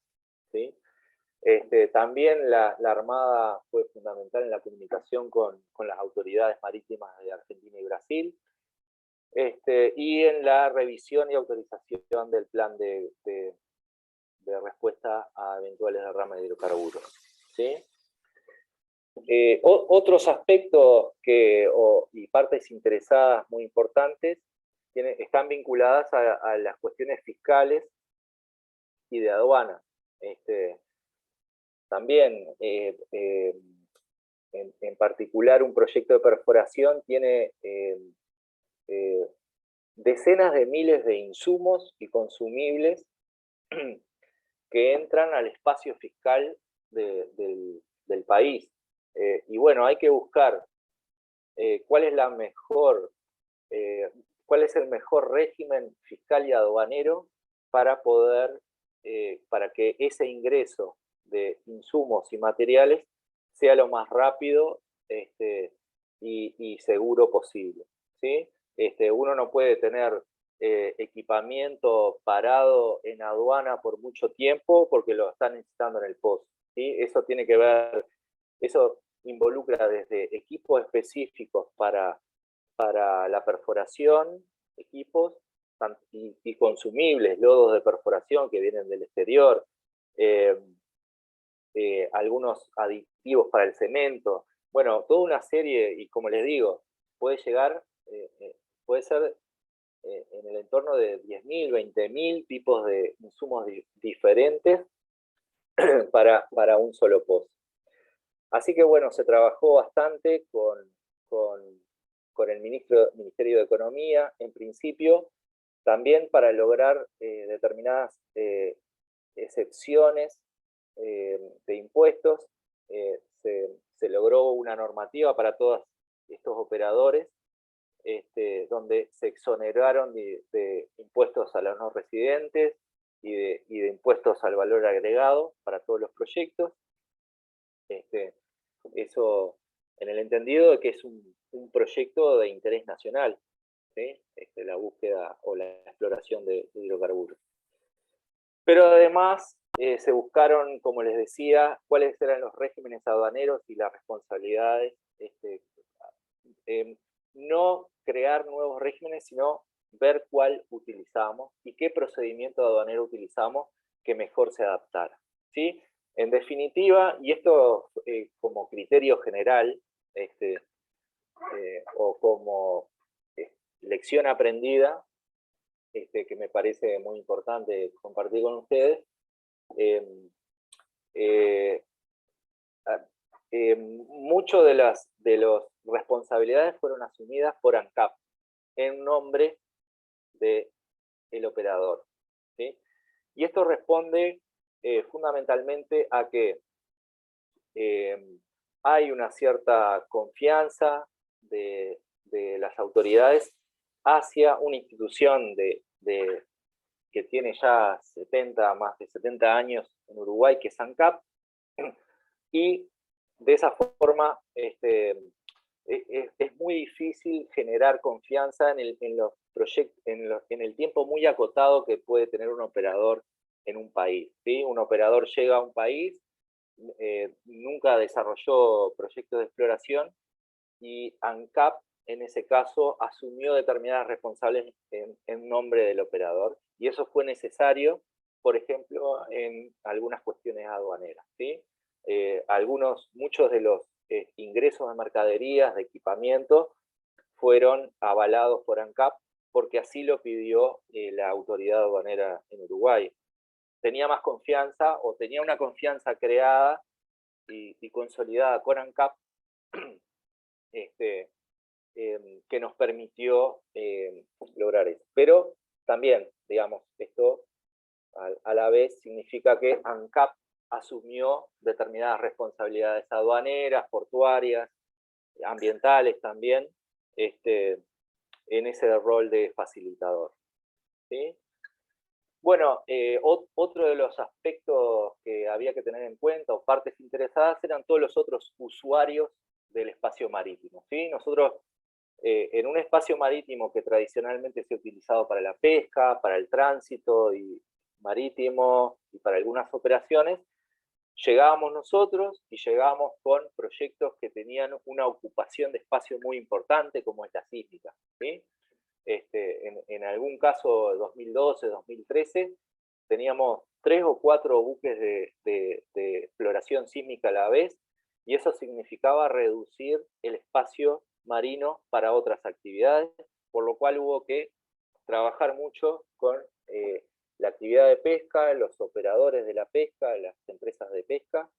¿sí? También la Armada fue fundamental en la comunicación con las autoridades marítimas de Argentina y Brasil, y en la revisión y autorización del plan de respuesta a eventuales derrames de hidrocarburos, ¿sí? Otros aspectos y partes interesadas muy importantes están vinculadas a las cuestiones fiscales y de aduana. También, en particular, un proyecto de perforación tiene decenas de miles de insumos y consumibles que entran al espacio fiscal del país. Y bueno, hay que buscar cuál es el mejor régimen fiscal y aduanero para que ese ingreso de insumos y materiales sea lo más rápido y seguro posible, ¿sí? Uno no puede tener equipamiento parado en aduana por mucho tiempo porque lo están necesitando en el post, ¿sí? Eso tiene que ver, eso involucra desde equipos específicos para la perforación, equipos y consumibles, lodos de perforación que vienen del exterior, algunos aditivos para el cemento, bueno, toda una serie, y como les digo, puede llegar, puede ser en el entorno de 10.000, 20.000 tipos de insumos diferentes para un solo pozo. Así que bueno, se trabajó bastante con el Ministerio de Economía, en principio, también para lograr determinadas excepciones de impuestos. Se logró una normativa para todos estos operadores, donde se exoneraron de impuestos a los no residentes y de impuestos al valor agregado para todos los proyectos. Eso en el entendido de que es un proyecto de interés nacional, ¿sí? La búsqueda o la exploración de hidrocarburos. Pero además se buscaron, como les decía, cuáles eran los regímenes aduaneros y las responsabilidades. No crear nuevos regímenes, sino ver cuál utilizamos y qué procedimiento aduanero utilizamos que mejor se adaptara, ¿sí? En definitiva, y esto como criterio general, o como lección aprendida, que me parece muy importante compartir con ustedes, muchas de las responsabilidades fueron asumidas por ANCAP en nombre del operador, ¿sí? Y esto responde fundamentalmente a que hay una cierta confianza de las autoridades hacia una institución que tiene ya más de 70 años en Uruguay, que es ANCAP, y de esa forma es muy difícil generar confianza en los proyectos, en el tiempo muy acotado que puede tener un operador en un país, ¿sí? Un operador llega a un país, nunca desarrolló proyectos de exploración, y ANCAP en ese caso asumió determinadas responsabilidades en nombre del operador, y eso fue necesario, por ejemplo, en algunas cuestiones aduaneras, ¿sí? Muchos de los ingresos de mercaderías, de equipamiento, fueron avalados por ANCAP porque así lo pidió la autoridad aduanera en Uruguay. Tenía más confianza, o tenía una confianza creada y consolidada con ANCAP, que nos permitió lograr eso. Pero también, digamos, esto a la vez significa que ANCAP asumió determinadas responsabilidades aduaneras, portuarias, ambientales también, en ese rol de facilitador, ¿sí? Bueno, otro de los aspectos que había que tener en cuenta, o partes interesadas, eran todos los otros usuarios del espacio marítimo, ¿sí? Nosotros, en un espacio marítimo que tradicionalmente se ha utilizado para la pesca, para el tránsito marítimo y para algunas operaciones, llegábamos nosotros y llegábamos con proyectos que tenían una ocupación de espacio muy importante, como es la sísmica, ¿sí? En algún caso, 2012, 2013, teníamos 3 o 4 buques de exploración sísmica a la vez, y eso significaba reducir el espacio marino para otras actividades, por lo cual hubo que trabajar mucho con la actividad de pesca, los operadores de la pesca, las empresas de pesca,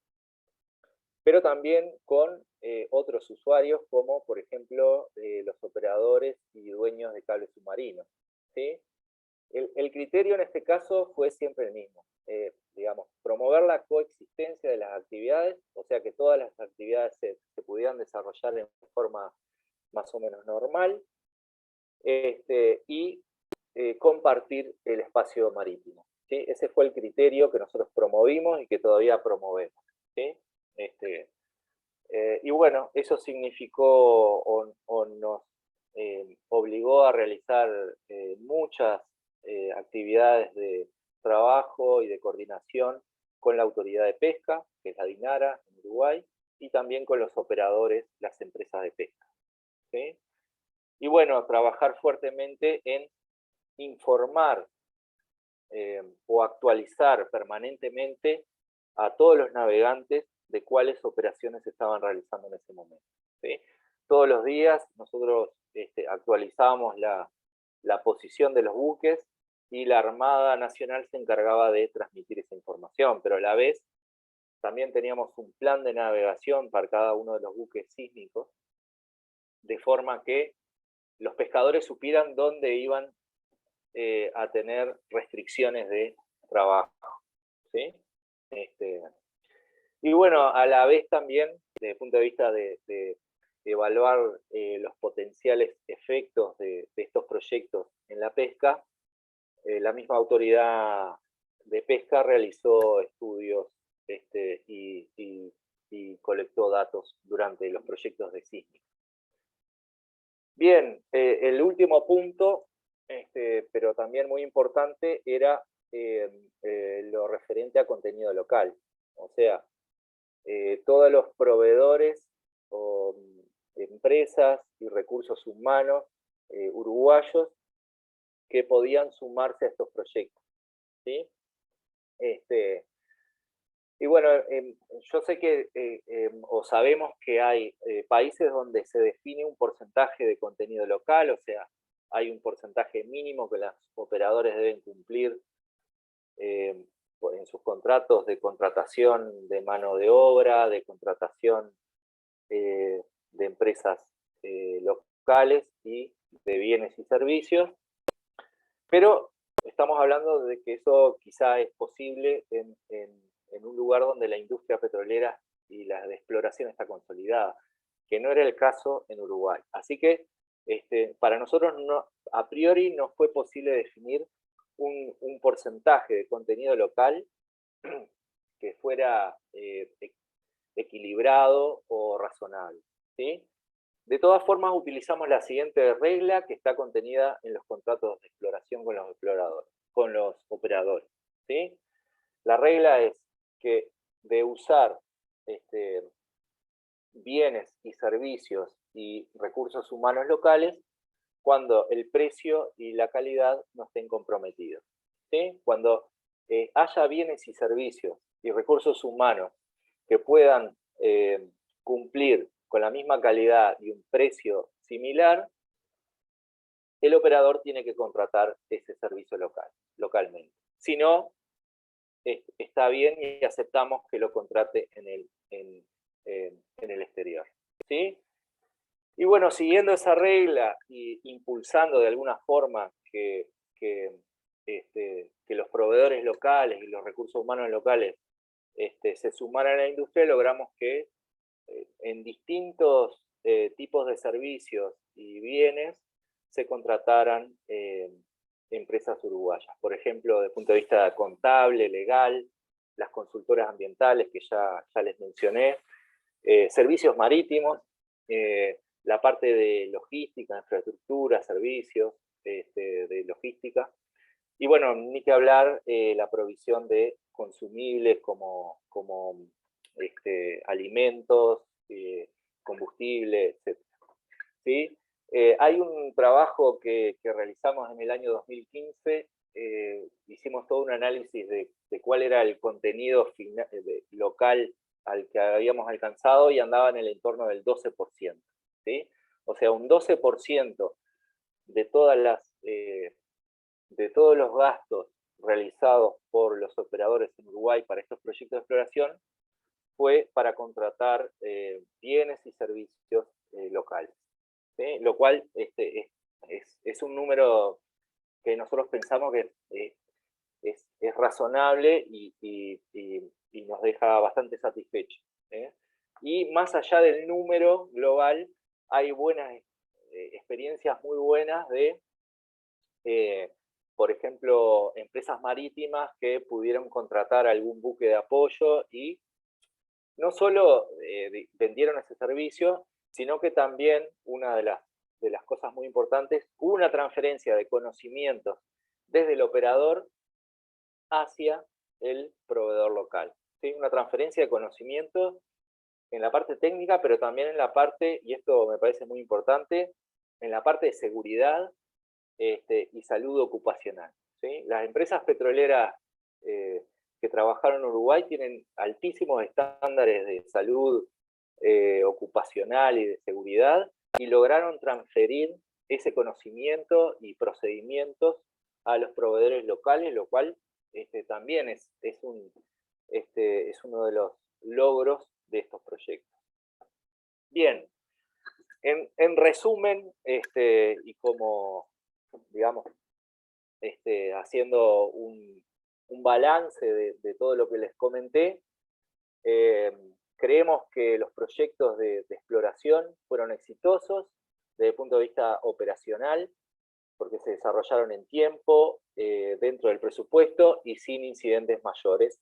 pero también con otros usuarios, como por ejemplo los operadores y dueños de cables submarinos, ¿sí? El criterio en este caso fue siempre el mismo, digamos, promover la coexistencia de las actividades, o sea que todas las actividades se pudieran desarrollar en forma más o menos normal, y compartir el espacio marítimo, ¿sí? Ese fue el criterio que nosotros promovimos y que todavía promovemos, ¿sí? Y bueno, eso significó o nos obligó a realizar muchas actividades de trabajo y de coordinación con la autoridad de pesca, que es la DINARA en Uruguay, y también con los operadores, las empresas de pesca, ¿sí? Y bueno, trabajar fuertemente en informar o actualizar permanentemente a todos los navegantes de cuáles operaciones se estaban realizando en ese momento, ¿sí? Todos los días nosotros actualizábamos la posición de los buques, y la Armada Nacional se encargaba de transmitir esa información, pero a la vez también teníamos un plan de navegación para cada uno de los buques sísmicos, de forma que los pescadores supieran dónde iban a tener restricciones de trabajo, ¿sí? Y bueno, a la vez también, desde el punto de vista de evaluar los potenciales efectos de estos proyectos en la pesca, la misma autoridad de pesca realizó estudios y colectó datos durante los proyectos de sísmica. Bien, el último punto, pero también muy importante, era lo referente a contenido local. O sea, todos los proveedores o empresas y recursos humanos uruguayos que podían sumarse a estos proyectos, ¿sí? Y bueno, yo sé que, o sabemos que hay países donde se define un porcentaje de contenido local, o sea, hay un porcentaje mínimo que los operadores deben cumplir en sus contratos de contratación de mano de obra, de contratación de empresas locales y de bienes y servicios, pero estamos hablando de que eso quizá es posible en un lugar donde la industria petrolera y la de exploración está consolidada, que no era el caso en Uruguay. Así que para nosotros a priori no fue posible definir un porcentaje de contenido local que fuera equilibrado o razonable, ¿sí? De todas formas, utilizamos la siguiente regla que está contenida en los contratos de exploración con los operadores, ¿sí? La regla es que de usar bienes y servicios y recursos humanos locales cuando el precio y la calidad no estén comprometidos, ¿sí? Cuando haya bienes y servicios y recursos humanos que puedan cumplir con la misma calidad y un precio similar, el operador tiene que contratar ese servicio localmente. Si no, está bien y aceptamos que lo contrate en el exterior, ¿sí? Y bueno, siguiendo esa regla y impulsando de alguna forma que los proveedores locales y los recursos humanos locales se sumaran a la industria, logramos que en distintos tipos de servicios y bienes se contrataran empresas uruguayas. Por ejemplo, desde el punto de vista contable, legal, las consultoras ambientales que ya les mencioné, servicios marítimos, la parte de logística, infraestructura, servicios de logística, y bueno, ni que hablar la provisión de consumibles como alimentos, combustible, etc. ¿Sí? Hay un trabajo que realizamos en el año 2015, hicimos todo un análisis de cuál era el contenido local al que habíamos alcanzado y andaba en el entorno del 12%. ¿Sí? O sea, un 12% de todos los gastos realizados por los operadores en Uruguay para estos proyectos de exploración fue para contratar bienes y servicios locales, ¿sí? Lo cual es un número que nosotros pensamos que es razonable y nos deja bastante satisfechos. Y más allá del número global, hay buenas experiencias muy buenas de, por ejemplo, empresas marítimas que pudieron contratar algún buque de apoyo y no solo vendieron ese servicio, sino que también una de las cosas muy importantes, hubo una transferencia de conocimientos desde el operador hacia el proveedor local. ¿Sí? Una transferencia de conocimientos en la parte técnica, pero también en la parte, y esto me parece muy importante, en la parte de seguridad y salud ocupacional. ¿Sí? Las empresas petroleras que trabajaron en Uruguay tienen altísimos estándares de salud ocupacional y de seguridad, y lograron transferir ese conocimiento y procedimientos a los proveedores locales, lo cual también es uno de los logros de estos proyectos. Bien, en resumen, y como, digamos, haciendo un balance de todo lo que les comenté, creemos que los proyectos de exploración fueron exitosos desde el punto de vista operacional, porque se desarrollaron en tiempo, dentro del presupuesto y sin incidentes mayores,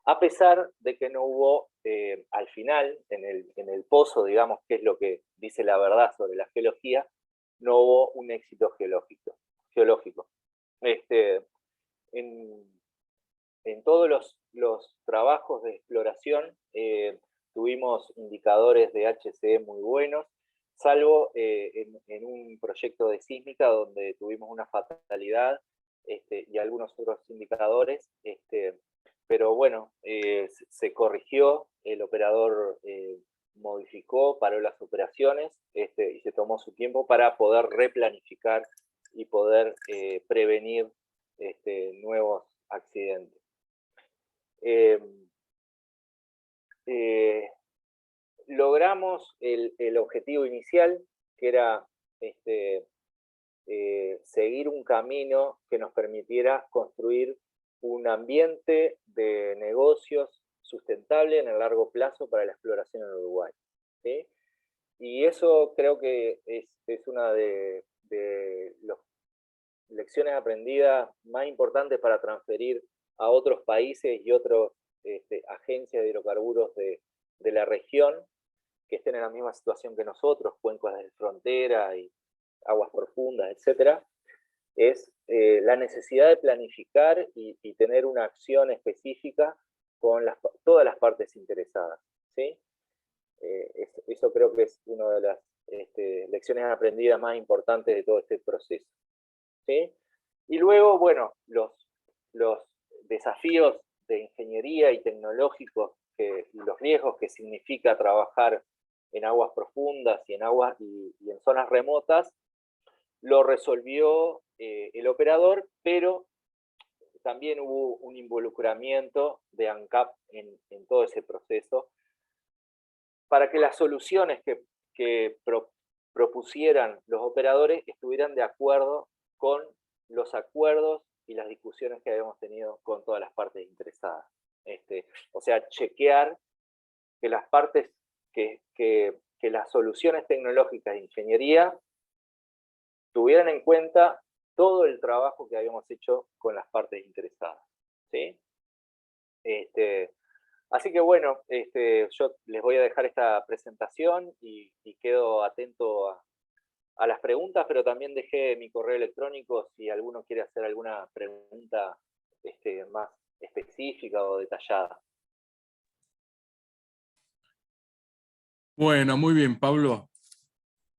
a pesar de que no hubo, al final, en el pozo, digamos, que es lo que dice la verdad sobre la geología, no hubo un éxito geológico. en todos los trabajos de exploración tuvimos indicadores de HCE muy buenos, salvo en un proyecto de sísmica donde tuvimos una fatalidad y algunos otros indicadores, pero bueno, se corrigió, el operador modificó, paró las operaciones y se tomó su tiempo para poder replanificar y poder prevenir nuevos accidentes. Logramos el objetivo inicial, que era seguir un camino que nos permitiera construir un ambiente de negocios sustentable en el largo plazo para la exploración en Uruguay, ¿sí? Y eso creo que es una de las lecciones aprendidas más importantes para transferir a otros países y otras agencias de hidrocarburos de la región que estén en la misma situación que nosotros, cuencas de frontera y aguas profundas, etc., es la necesidad de planificar y tener una acción específica con todas las partes interesadas, ¿sí? Eso creo que es una de las lecciones aprendidas más importantes de todo este proceso, ¿sí? Y luego, bueno, los desafíos de ingeniería y tecnológicos y los riesgos que significa trabajar en aguas profundas y en zonas remotas, lo resolvió el operador, pero también hubo un involucramiento de ANCAP en todo ese proceso para que las soluciones que propusieran los operadores estuvieran de acuerdo con los acuerdos y las discusiones que habíamos tenido con todas las partes interesadas. O sea, chequear que las partes, que las soluciones tecnológicas de ingeniería tuvieran en cuenta todo el trabajo que habíamos hecho con las partes interesadas, ¿sí? Así que bueno, yo les voy a dejar esta presentación y quedo atento a las preguntas, pero también dejé mi correo electrónico si alguno quiere hacer alguna pregunta más específica o detallada. Bueno, muy bien, Pablo.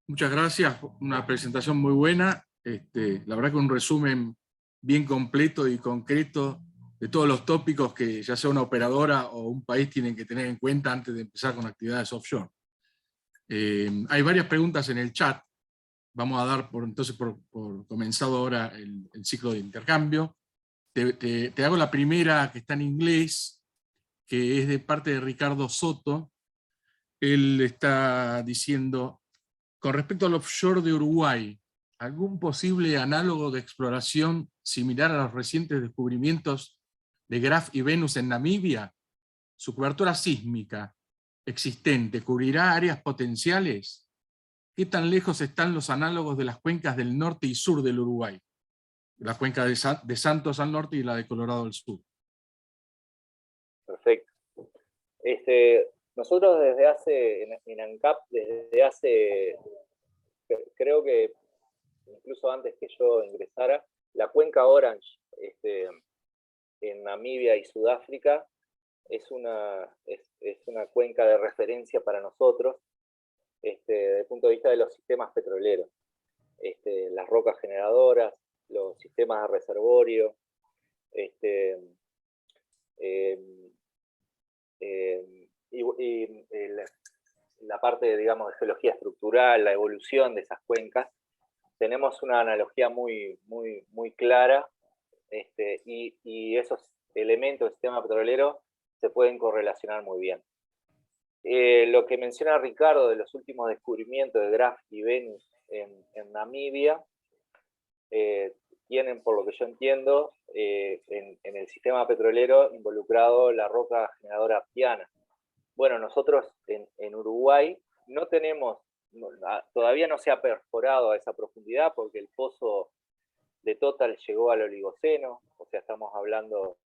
Muchas gracias, una presentación muy buena. La verdad que un resumen bien completo y concreto de todos los tópicos que ya sea una operadora o un país tienen que tener en cuenta antes de empezar con actividades offshore. Hay varias preguntas en el chat. Vamos a dar entonces por comenzado ahora el ciclo de intercambio. Te hago la primera, que está en inglés, que es de parte de Ricardo Soto. Él está diciendo: con respecto al offshore de Uruguay, ¿algún posible análogo de exploración similar a los recientes descubrimientos de Graf y Venus en Namibia? ¿Su cobertura sísmica existente cubrirá áreas potenciales? ¿Qué tan lejos están los análogos de las cuencas del norte y sur del Uruguay? La cuenca de Santos al norte y la de Colorado al sur. Perfecto. Nosotros desde hace, en ANCAP, desde hace, creo que incluso antes que yo ingresara, la cuenca Orange en Namibia y Sudáfrica es una cuenca de referencia para nosotros desde el punto de vista de los sistemas petroleros. Las rocas generadoras, los sistemas de reservorio, la parte, digamos, de geología estructural, la evolución de esas cuencas, tenemos una analogía muy clara, y esos elementos del sistema petrolero se pueden correlacionar muy bien. Lo que menciona Ricardo de los últimos descubrimientos de Graf y Venus en Namibia, tienen, por lo que yo entiendo, en el sistema petrolero involucrado la roca generadora aptiana. Bueno, nosotros en Uruguay no tenemos, todavía no se ha perforado a esa profundidad porque el pozo de Total llegó al Oligoceno, o sea, estamos hablando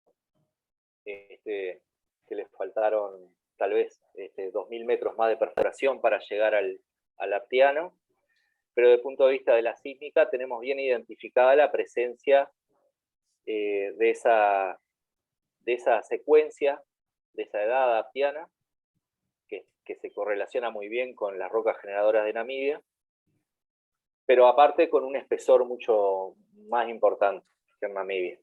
que les faltaron tal vez 2.000 metros más de perforación para llegar al aptiano, pero desde el punto de vista de la sísmica tenemos bien identificada la presencia de esa secuencia, de esa edad aptiana, que se correlaciona muy bien con las rocas generadoras de Namibia, pero aparte con un espesor mucho más importante que en Namibia.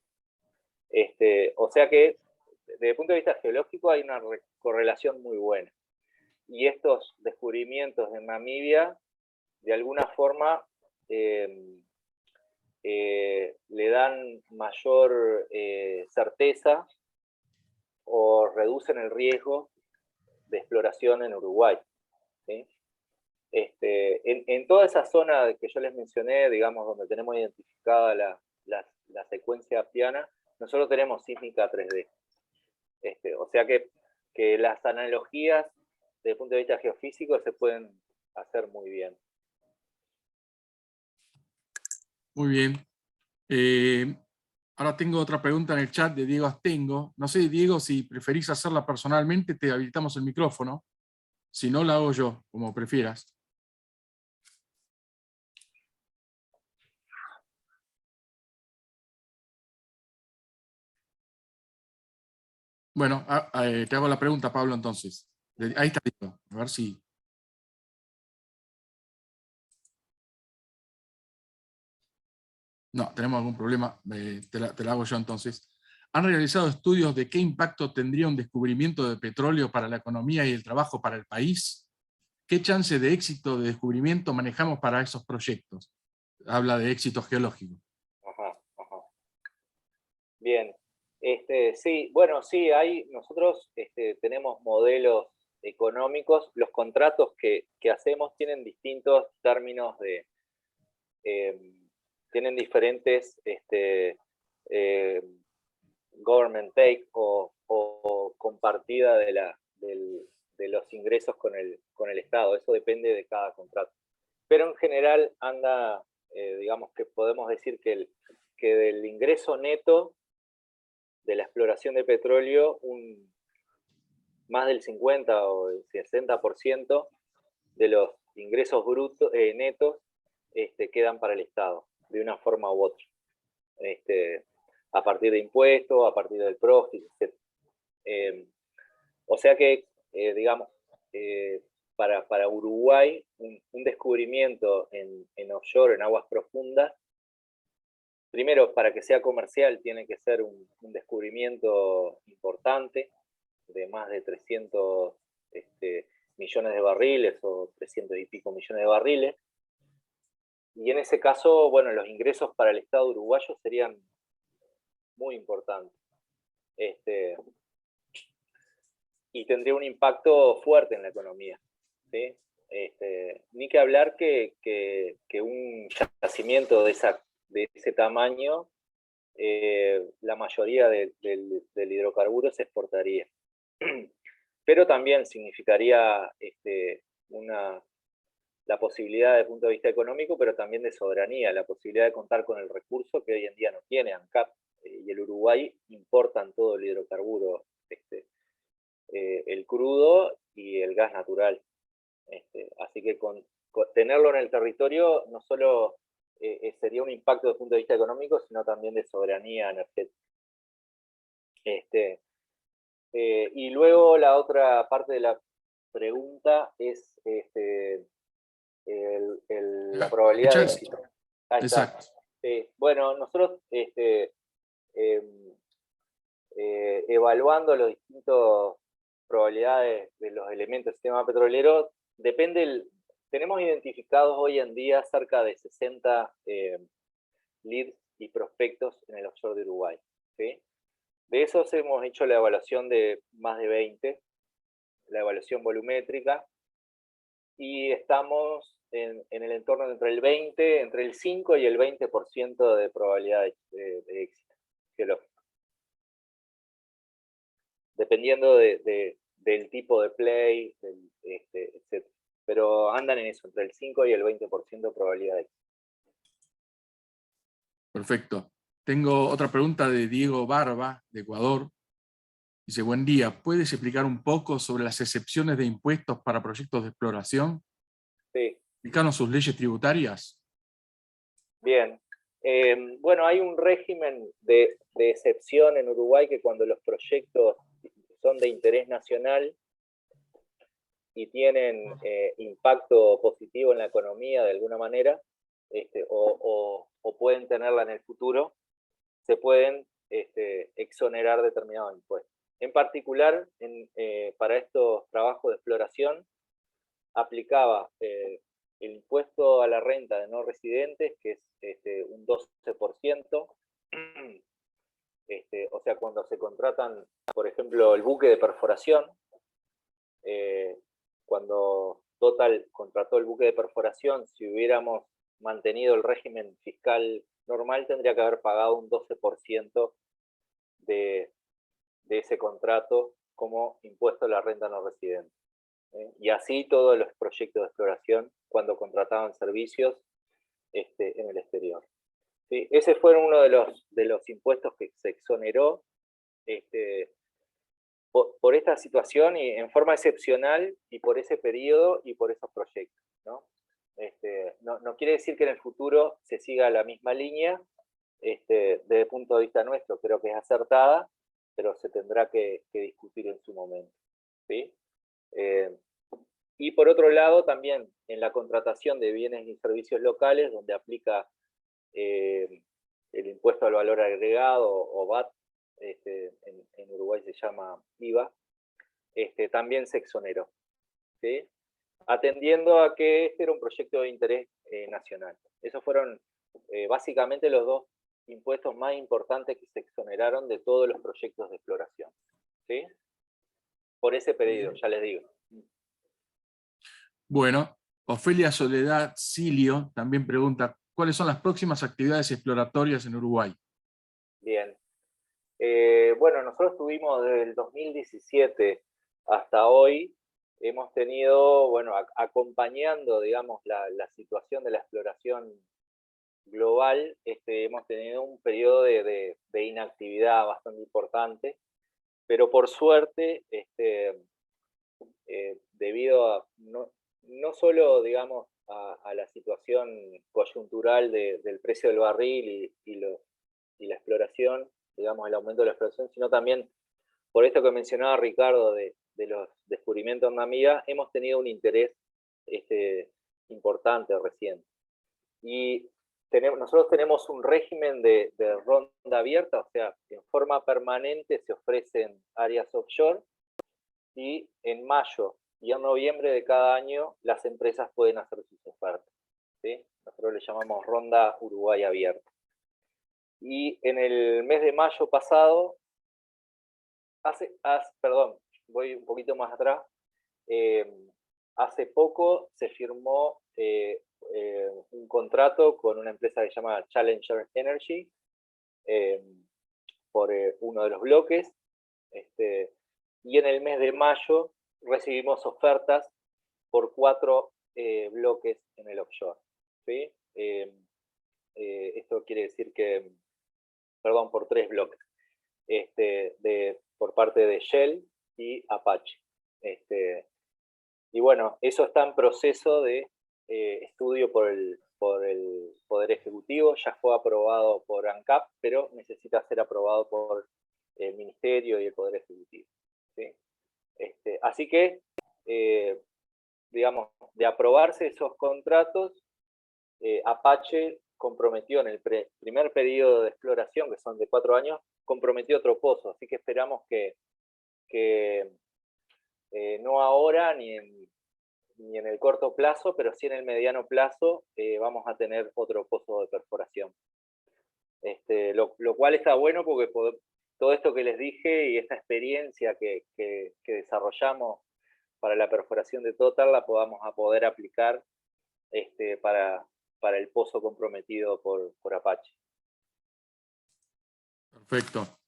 O sea que, desde el punto de vista geológico, hay una correlación muy buena. Y estos descubrimientos en Namibia, de alguna forma, le dan mayor certeza o reducen el riesgo de exploración en Uruguay, ¿sí? En toda esa zona que yo les mencioné, digamos, donde tenemos identificada la secuencia aptiana, nosotros tenemos sísmica 3D. O sea que las analogías desde el punto de vista geofísico se pueden hacer muy bien. Muy bien. Ahora tengo otra pregunta en el chat de Diego Astengo. No sé, Diego, si preferís hacerla personalmente, te habilitamos el micrófono. Si no, la hago yo, como prefieras. Bueno, te hago la pregunta, Pablo, entonces. Ahí está, Diego. A ver si... No, tenemos algún problema. Te la hago yo entonces. ¿Han realizado estudios de qué impacto tendría un descubrimiento de petróleo para la economía y el trabajo para el país? ¿Qué chance de éxito de descubrimiento manejamos para esos proyectos? Habla de éxito geológico. Ajá, ajá. Bien. Sí, bueno, sí, nosotros tenemos modelos económicos. Los contratos que hacemos tienen distintos términos tienen diferentes government take o compartida de los ingresos con el Estado. Eso depende de cada contrato. Pero en general anda, digamos que podemos decir que del ingreso neto de la exploración de petróleo, más del 50 o el 60% de los ingresos brutos, netos, quedan para el Estado, de una forma u otra. A partir de impuestos, a partir del profit, etc. O sea que, digamos, para Uruguay, un descubrimiento en offshore, en aguas profundas, primero, para que sea comercial, tiene que ser un descubrimiento importante, de más de 300 millones de barriles, o 300 y pico millones de barriles. Y en ese caso, bueno, los ingresos para el Estado uruguayo serían muy importantes. Y tendría un impacto fuerte en la economía, ¿sí? Ni que hablar que un yacimiento de ese tamaño, la mayoría del hidrocarburo se exportaría. Pero también significaría la posibilidad desde el punto de vista económico, pero también de soberanía, la posibilidad de contar con el recurso que hoy en día no tiene ANCAP, y el Uruguay importan todo el hidrocarburo, el crudo y el gas natural. Así que con tenerlo en el territorio no solo sería un impacto desde el punto de vista económico, sino también de soberanía energética. Y luego la otra parte de la pregunta es la probabilidad de éxito. Ahí está. Exacto. Bueno, nosotros evaluando las distintas probabilidades de los elementos del sistema petrolero, tenemos identificados hoy en día cerca de 60 leads y prospectos en el offshore de Uruguay, ¿sí? De esos hemos hecho la evaluación de más de 20, la evaluación volumétrica, y estamos en el entorno entre el 5 y el 20% de probabilidad de éxito geológico. Dependiendo del tipo de play, etc. Pero andan en eso, entre el 5 y el 20% de probabilidad de éxito. Perfecto. Tengo otra pregunta de Diego Barba, de Ecuador. Dice, buen día, ¿puedes explicar un poco sobre las excepciones de impuestos para proyectos de exploración? Sí. ¿Explicarnos sus leyes tributarias? Bien. Bueno, hay un régimen de excepción en Uruguay que cuando los proyectos son de interés nacional y tienen impacto positivo en la economía de alguna manera, o pueden tenerla en el futuro, se pueden exonerar determinados impuestos. En particular, para estos trabajos de exploración, aplicaba el impuesto a la renta de no residentes, que es un 12%. O sea, cuando se contratan, por ejemplo, el buque de perforación, cuando Total contrató el buque de perforación, si hubiéramos mantenido el régimen fiscal normal, tendría que haber pagado un 12% de ese contrato como impuesto a la renta no residente. Y así todos los proyectos de exploración cuando contrataban servicios en el exterior. ¿Sí? Ese fue uno de los impuestos que se exoneró por esta situación y en forma excepcional y por ese periodo y por esos proyectos, ¿no? No quiere decir que en el futuro se siga la misma línea, desde el punto de vista nuestro creo que es acertada, pero se tendrá que discutir en su momento. ¿Sí? Y por otro lado, también en la contratación de bienes y servicios locales, donde aplica el impuesto al valor agregado, o VAT, en Uruguay se llama IVA, también se exoneró, ¿sí? Atendiendo a que este era un proyecto de interés nacional. Esos fueron básicamente los dos impuestos más importantes que se exoneraron de todos los proyectos de exploración, ¿sí? Por ese periodo, ya les digo. Bueno, Ofelia Soledad Silio también pregunta, ¿cuáles son las próximas actividades exploratorias en Uruguay? Bien. Bueno, nosotros tuvimos desde el 2017 hasta hoy, hemos tenido, bueno, acompañando, digamos, la situación de la exploración global, hemos tenido un periodo de inactividad bastante importante, pero por suerte, debido a, no solo, digamos, a la situación coyuntural del precio del barril y la exploración, digamos, el aumento de la exploración, sino también por esto que mencionaba Ricardo de los descubrimientos en Namibia, hemos tenido un interés importante reciente. Y nosotros tenemos un régimen de ronda abierta, o sea, en forma permanente se ofrecen áreas offshore, y en mayo y en noviembre de cada año las empresas pueden hacer sus ofertas, ¿sí? Nosotros le llamamos ronda Uruguay abierta. Y en el mes de mayo pasado, perdón, voy un poquito más atrás, hace poco se firmó un contrato con una empresa que se llama Challenger Energy por uno de los bloques, y en el mes de mayo recibimos ofertas por 4 bloques en el offshore, ¿sí? Esto quiere decir que, perdón, por 3 bloques, por parte de Shell y Apache. Y bueno, eso está en proceso de estudio por el Poder Ejecutivo, ya fue aprobado por ANCAP, pero necesita ser aprobado por el Ministerio y el Poder Ejecutivo, ¿sí? Así que, digamos, de aprobarse esos contratos, Apache comprometió en el primer periodo de exploración, que son de 4 años, comprometió otro pozo, así que esperamos que no ahora ni en el corto plazo, pero sí en el mediano plazo vamos a tener otro pozo de perforación. Lo cual está bueno porque todo esto que les dije y esta experiencia que desarrollamos para la perforación de Total la vamos a poder aplicar para el pozo comprometido por Apache. Perfecto.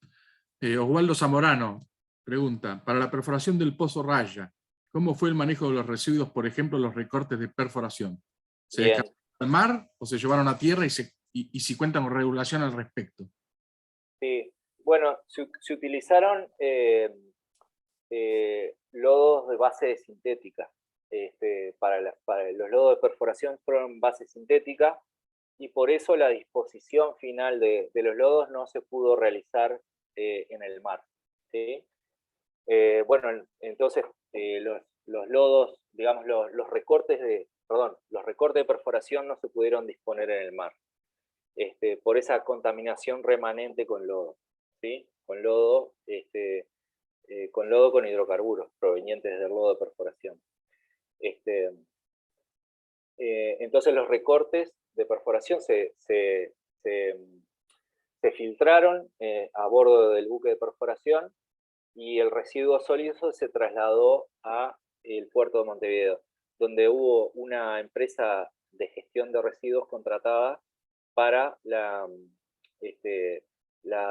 Osvaldo Zamorano pregunta, para la perforación del pozo Raya, ¿cómo fue el manejo de los residuos, por ejemplo, los recortes de perforación? ¿Se descargaron al mar o se llevaron a tierra y si cuentan con regulación al respecto? Sí, bueno, se utilizaron lodos de base sintética. Para los lodos de perforación fueron base sintética, y por eso la disposición final de los lodos no se pudo realizar en el mar, ¿sí? Bueno, entonces los lodos, digamos, los recortes de perforación no se pudieron disponer en el mar, por esa contaminación remanente con lodo, ¿sí? Con lodo con hidrocarburos provenientes del lodo de perforación. Entonces los recortes de perforación se filtraron a bordo del buque de perforación, y el residuo sólido se trasladó a el puerto de Montevideo, donde hubo una empresa de gestión de residuos contratada para la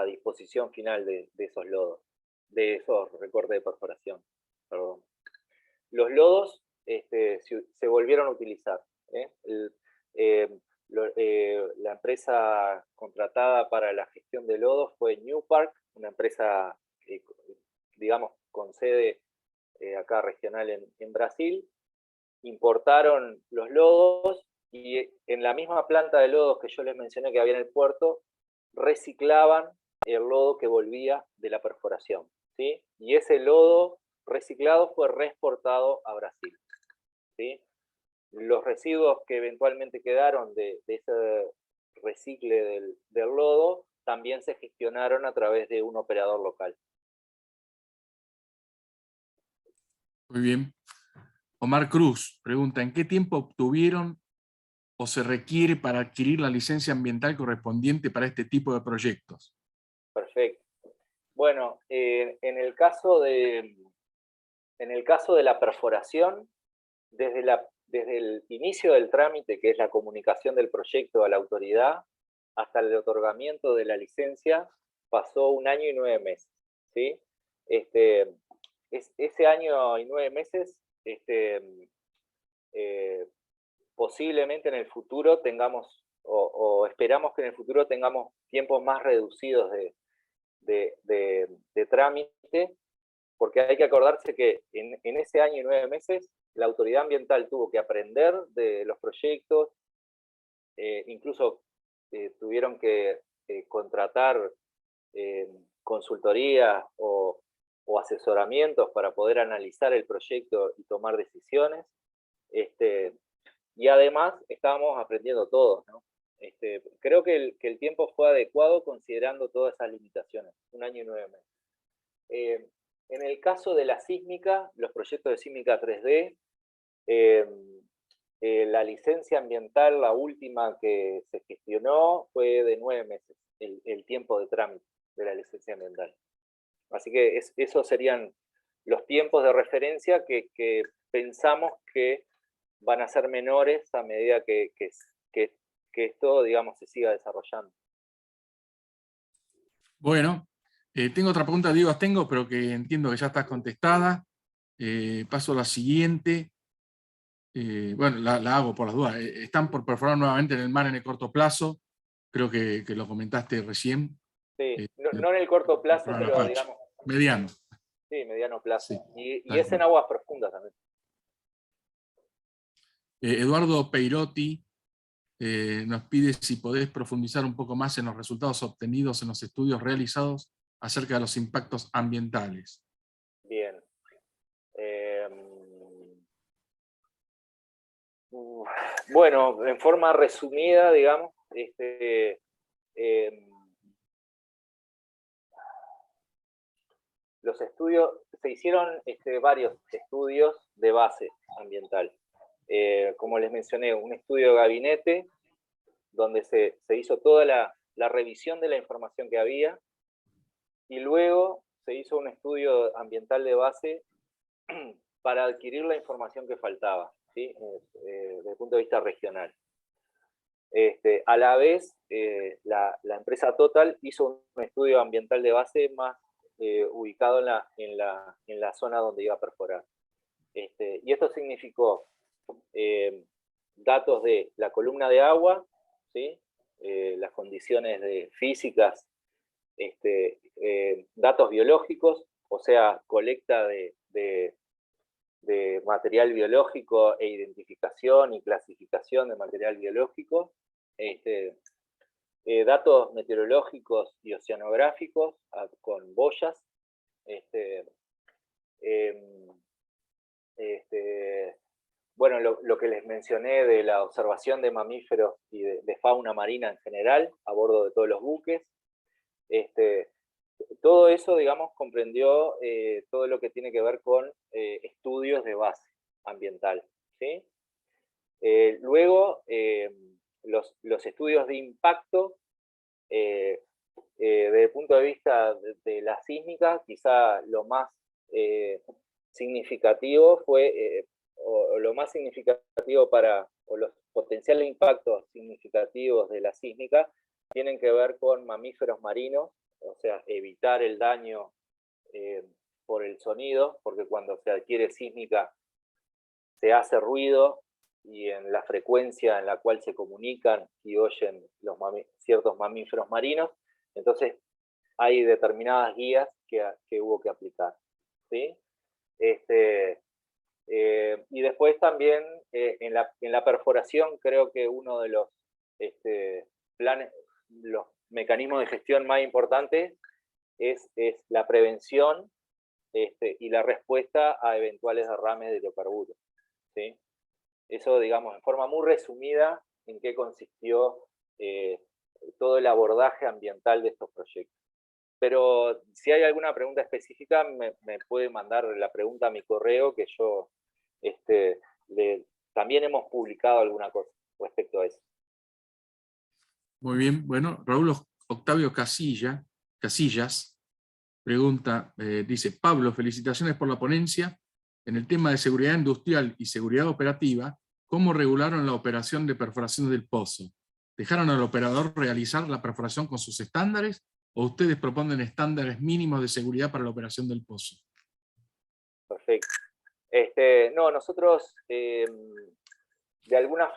disposición final de esos lodos, de esos recortes de perforación. Perdón. Los lodos se volvieron a utilizar. La empresa contratada para la gestión de lodos fue Newpark, una empresa digamos, con sede acá regional en Brasil. Importaron los lodos y en la misma planta de lodos que yo les mencioné que había en el puerto, reciclaban el lodo que volvía de la perforación, ¿sí? Y ese lodo reciclado fue reexportado a Brasil, ¿sí? Los residuos que eventualmente quedaron de ese recicle del lodo también se gestionaron a través de un operador local. Muy bien. Omar Cruz pregunta, ¿en qué tiempo obtuvieron o se requiere para adquirir la licencia ambiental correspondiente para este tipo de proyectos? Perfecto. Bueno, en el caso de la perforación, desde el inicio del trámite, que es la comunicación del proyecto a la autoridad, hasta el otorgamiento de la licencia, pasó 1 año y 9 meses, ¿sí? Ese año y 9 meses, posiblemente en el futuro tengamos, o esperamos que en el futuro tengamos tiempos más reducidos de trámite, porque hay que acordarse que en ese año y 9 meses la autoridad ambiental tuvo que aprender de los proyectos, incluso tuvieron que contratar consultoría o asesoramientos para poder analizar el proyecto y tomar decisiones. Y además estábamos aprendiendo todos, ¿no? Creo que el tiempo fue adecuado considerando todas esas limitaciones, 1 año y 9 meses. En el caso de la sísmica, los proyectos de sísmica 3D, la licencia ambiental, la última que se gestionó, fue de 9 meses, el tiempo de trámite de la licencia ambiental. Así que esos serían los tiempos de referencia que pensamos que van a ser menores a medida que esto, digamos, se siga desarrollando. Bueno, tengo otra pregunta, Diego Astengo, pero que entiendo que ya está contestada. Paso a la siguiente. Bueno, la hago por las dudas. Están por perforar nuevamente en el mar en el corto plazo. Creo que lo comentaste recién. Sí, no en el corto plazo, pero digamos... Mediano. Sí, mediano plazo. Sí, y es en aguas profundas también. Eduardo Peirotti nos pide si podés profundizar un poco más en los resultados obtenidos en los estudios realizados acerca de los impactos ambientales. Bien. Bueno, en forma resumida, digamos, los estudios, se hicieron varios estudios de base ambiental. Como les mencioné, un estudio de gabinete, donde se hizo toda la revisión de la información que había, y luego se hizo un estudio ambiental de base para adquirir la información que faltaba, ¿sí? Desde el punto de vista regional. A la vez, la empresa Total hizo un estudio ambiental de base más ubicado en la zona donde iba a perforar. Y esto significó datos de la columna de agua, ¿sí? Las condiciones físicas, datos biológicos, o sea, colecta de material biológico e identificación y clasificación de material biológico, datos meteorológicos y oceanográficos con boyas, bueno, lo que les mencioné de la observación de mamíferos y de fauna marina en general a bordo de todos los buques. Todo eso, digamos, comprendió todo lo que tiene que ver con estudios de base ambiental, ¿sí? Luego, los estudios de impacto, desde el punto de vista de la sísmica, quizá lo más significativo fue, o lo más significativo o los potenciales impactos significativos de la sísmica tienen que ver con mamíferos marinos, o sea, evitar el daño por el sonido, porque cuando se adquiere sísmica se hace ruido y en la frecuencia en la cual se comunican y oyen ciertos mamíferos marinos, entonces hay determinadas guías que hubo que aplicar, ¿sí? Y después también en la perforación creo que uno de los los mecanismos de gestión más importantes es la prevención y la respuesta a eventuales derrames de hidrocarburos, ¿sí? Eso, digamos, en forma muy resumida, en qué consistió todo el abordaje ambiental de estos proyectos. Pero si hay alguna pregunta específica, me puede mandar la pregunta a mi correo, que yo también hemos publicado alguna cosa respecto a eso. Muy bien, bueno, Raúl Octavio Casillas pregunta, dice: Pablo, felicitaciones por la ponencia. En el tema de seguridad industrial y seguridad operativa, ¿cómo regularon la operación de perforación del pozo? ¿Dejaron al operador realizar la perforación con sus estándares o ustedes proponen estándares mínimos de seguridad para la operación del pozo? Perfecto. No, nosotros de alguna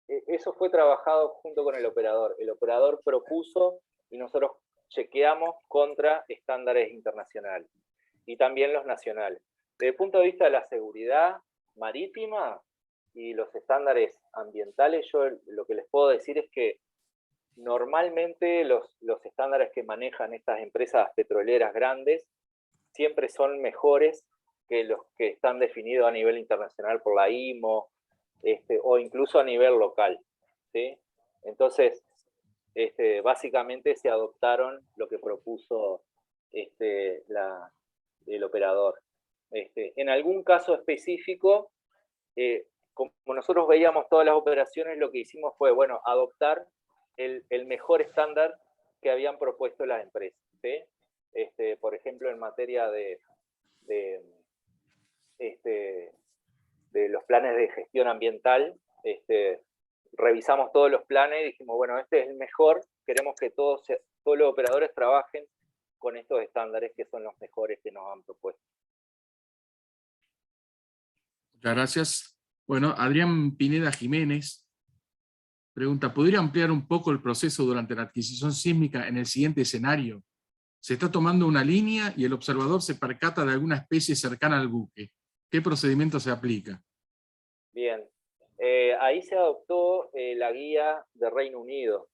eso fue trabajado junto con el operador. El operador propuso y nosotros chequeamos contra estándares internacionales y también los nacionales. Desde el punto de vista de la seguridad marítima y los estándares ambientales, yo lo que les puedo decir es que normalmente los estándares que manejan estas empresas petroleras grandes siempre son mejores que los que están definidos a nivel internacional por la IMO, o incluso a nivel local, ¿sí? Entonces, básicamente se adoptaron lo que propuso el operador. En algún caso específico, como nosotros veíamos todas las operaciones, lo que hicimos fue, bueno, adoptar el mejor estándar que habían propuesto las empresas, ¿sí? Por ejemplo, en materia de los planes de gestión ambiental, revisamos todos los planes y dijimos, bueno, este es el mejor, queremos que todos los operadores trabajen con estos estándares que son los mejores que nos han propuesto. Muchas gracias. Bueno, Adrián Pineda Jiménez pregunta: ¿podría ampliar un poco el proceso durante la adquisición sísmica en el siguiente escenario? Se está tomando una línea y el observador se percata de alguna especie cercana al buque. ¿Qué procedimiento se aplica? Bien, ahí se adoptó la guía de Reino Unido.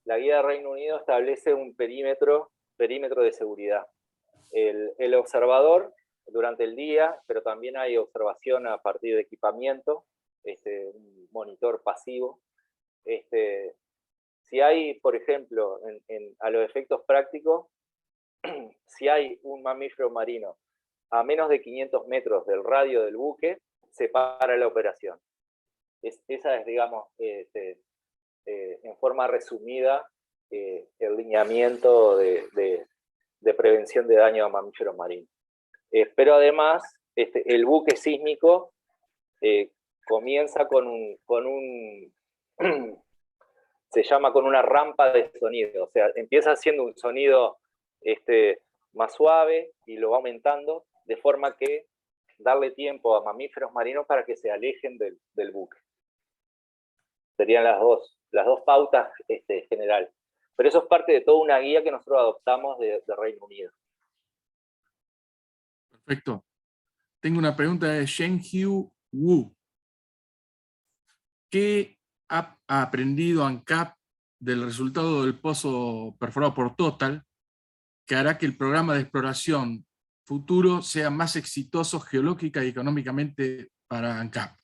La guía de Reino Unido establece un perímetro de seguridad. El observador durante el día, pero también hay observación a partir de equipamiento, un monitor pasivo. Si hay, por ejemplo, a los efectos prácticos, si hay un mamífero marino a menos de 500 metros del radio del buque, se para la operación. Esa es, digamos, en forma resumida, el lineamiento de prevención de daño a mamíferos marinos. Pero además, el buque sísmico comienza con un se llama con una rampa de sonido, o sea, empieza haciendo un sonido más suave y lo va aumentando, de forma que darle tiempo a mamíferos marinos para que se alejen del buque. Serían las dos pautas generales. Pero eso es parte de toda una guía que nosotros adoptamos de Reino Unido. Perfecto. Tengo una pregunta de Shenhyu Wu. ¿qué ha aprendido ANCAP del resultado del pozo perforado por Total, que hará que el programa de exploración futuro sea más exitoso geológica y económicamente para ANCAP?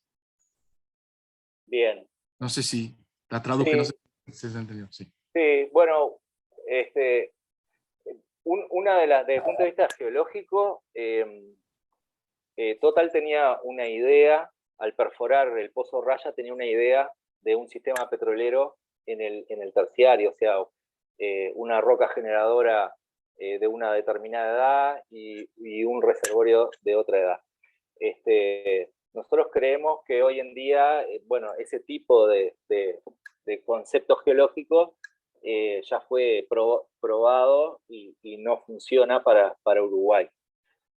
Bien. No sé si la traduje, no sé Sí, si se entendió. Sí. sí, bueno, una de las, desde el punto de vista geológico, Total tenía una idea, al perforar el pozo Raya, tenía una idea de un sistema petrolero en el terciario, o sea, una roca generadora de una determinada edad y un reservorio de otra edad. Nosotros creemos que hoy en día, bueno, ese tipo de conceptos geológicos ya fue probado y no funciona para Uruguay.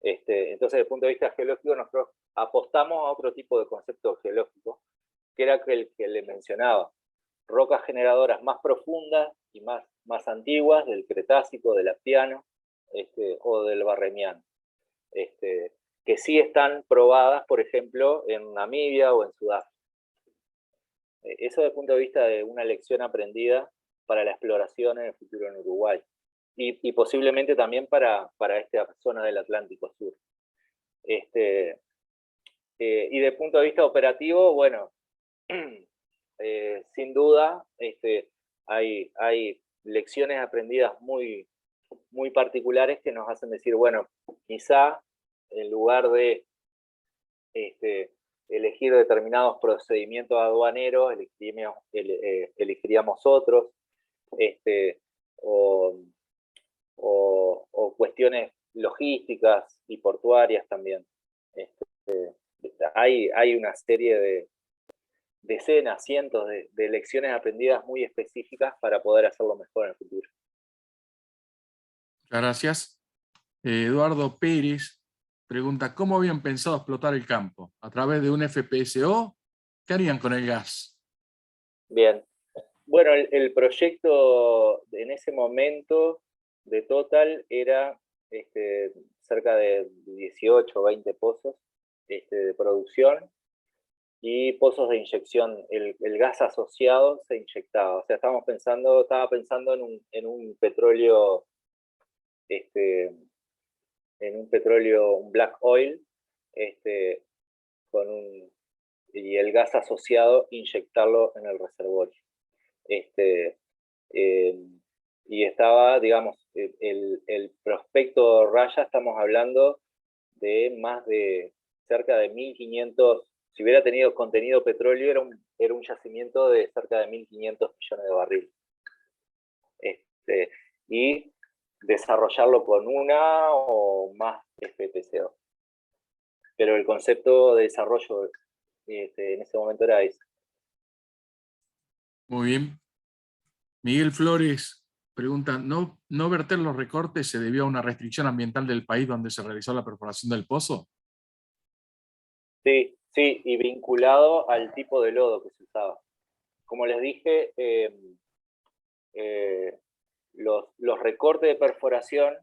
Entonces, desde el punto de vista geológico, nosotros apostamos a otro tipo de concepto geológico, que era el que le mencionaba. Rocas generadoras más profundas y más antiguas, del Cretácico, del Aptiano, o del Barremiano. Que sí están probadas, por ejemplo, en Namibia o en Sudáfrica. Eso desde el punto de vista de una lección aprendida para la exploración en el futuro en Uruguay. Y posiblemente también para esta zona del Atlántico Sur. Y desde el punto de vista operativo, bueno, sin duda, hay lecciones aprendidas muy, muy particulares que nos hacen decir, bueno, quizá en lugar de elegir determinados procedimientos aduaneros, elegiríamos otros, o, o cuestiones logísticas y portuarias también. Hay una serie de decenas, cientos de lecciones aprendidas muy específicas para poder hacerlo mejor en el futuro. Muchas gracias. Eduardo Pérez pregunta, ¿cómo habían pensado explotar el campo? ¿A través de un FPSO? ¿Qué harían con el gas? Bien. Bueno, el proyecto en ese momento de Total era cerca de 18 o 20 pozos de producción y pozos de inyección. El gas asociado se inyectaba. O sea, estaba pensando en un petróleo, un black oil, y el gas asociado inyectarlo en el reservorio. Eh, y estaba, digamos, el prospecto Raya, estamos hablando de más de cerca de 1.500, si hubiera tenido contenido petróleo, era un yacimiento de cerca de 1.500 millones de barriles. Y desarrollarlo con una o más FPSO. Pero el concepto de desarrollo en ese momento era ese. Muy bien. Miguel Flores pregunta, ¿no verter los recortes se debió a una restricción ambiental del país donde se realizó la perforación del pozo? Sí, sí, y vinculado al tipo de lodo que se usaba. Como les dije, los recortes de perforación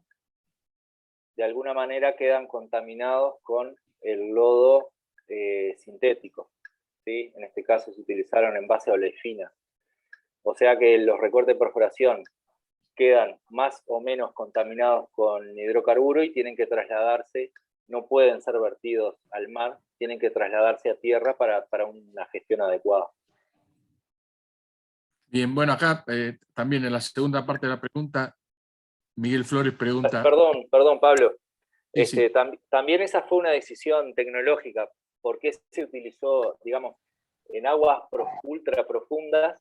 de alguna manera quedan contaminados con el lodo sintético. ¿Sí? En este caso se utilizaron envases de olefina. O sea que los recortes de perforación quedan más o menos contaminados con hidrocarburo y tienen que trasladarse, no pueden ser vertidos al mar, tienen que trasladarse a tierra para una gestión adecuada. Bien, bueno, acá también en la segunda parte de la pregunta, Miguel Flores pregunta... Perdón, Pablo. Sí, sí. También esa fue una decisión tecnológica. ¿Por qué se utilizó, digamos, en aguas ultra profundas?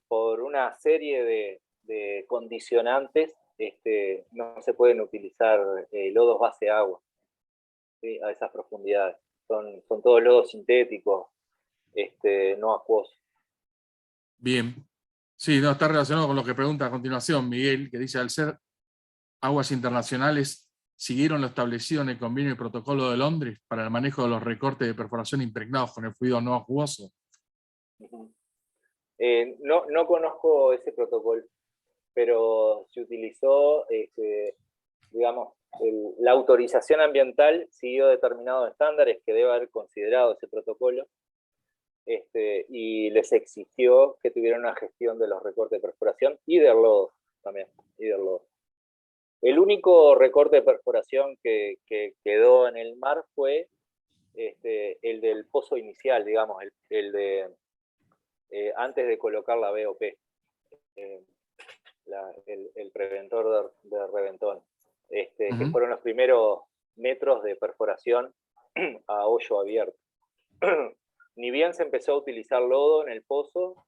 Por una serie de condicionantes, no se pueden utilizar lodos base agua, ¿sí? A esas profundidades. Son todos lodos sintéticos, no acuosos. Bien. Sí, no, está relacionado con lo que pregunta a continuación Miguel, que dice, al ser aguas internacionales, ¿siguieron lo establecido en el convenio y protocolo de Londres para el manejo de los recortes de perforación impregnados con el fluido no acuoso? No conozco ese protocolo, pero se utilizó, digamos, la autorización ambiental siguió determinados estándares que debe haber considerado ese protocolo, y les exigió que tuvieran una gestión de los recortes de perforación y del lodo también, y del lodo. El único recorte de perforación que quedó en el mar fue el del pozo inicial, digamos, el de antes de colocar la BOP, el preventor de reventón, que fueron los primeros metros de perforación a hoyo abierto. Ni bien se empezó a utilizar lodo en el pozo,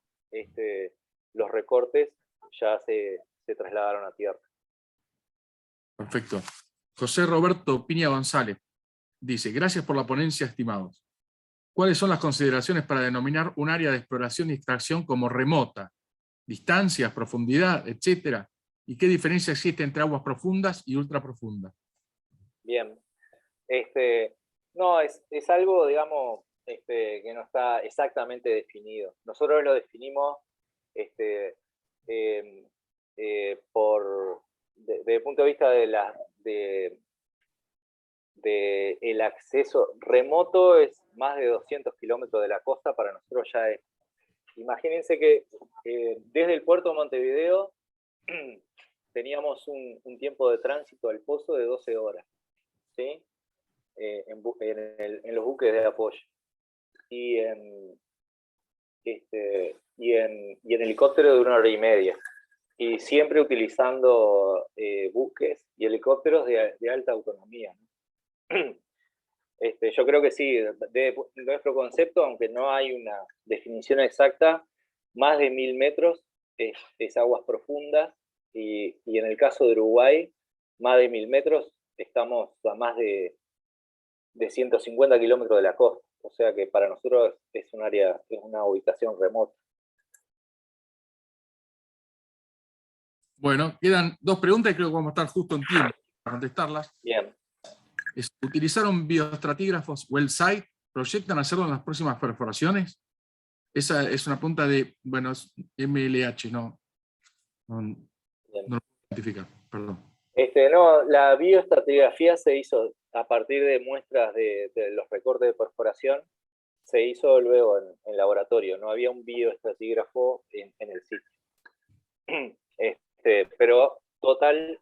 los recortes ya se trasladaron a tierra. Perfecto. José Roberto Piña González dice, gracias por la ponencia, estimados. ¿Cuáles son las consideraciones para denominar un área de exploración y extracción como remota? Distancias, profundidad, etcétera. ¿Y qué diferencia existe entre aguas profundas y ultraprofundas? Bien. No, es algo, digamos, que no está exactamente definido. Nosotros lo definimos desde el punto de vista de el acceso remoto, es más de 200 kilómetros de la costa, para nosotros ya es. Imagínense que desde el puerto de Montevideo teníamos un tiempo de tránsito al pozo de 12 horas, ¿sí? En los buques de apoyo. Y en helicóptero de 1 hora y media. Y siempre utilizando buques y helicópteros de alta autonomía, ¿no? Yo creo que sí, de nuestro concepto, aunque no hay una definición exacta, más de 1000 metros es aguas profundas, y en el caso de Uruguay, más de 1000 metros, estamos a más de 150 kilómetros de la costa, o sea que para nosotros es un área, es una ubicación remota. Bueno, quedan 2 preguntas y creo que vamos a estar justo en tiempo para contestarlas. Bien. ¿Utilizaron bioestratígrafos WellSite? ¿Proyectan hacerlo en las próximas perforaciones? Esa es una pregunta de, bueno, es MLH, no lo puedo identificar, perdón. No, la bioestratigrafía se hizo a partir de muestras de los recortes de perforación, se hizo luego en laboratorio, no había un bioestratígrafo en el sitio. Pero Total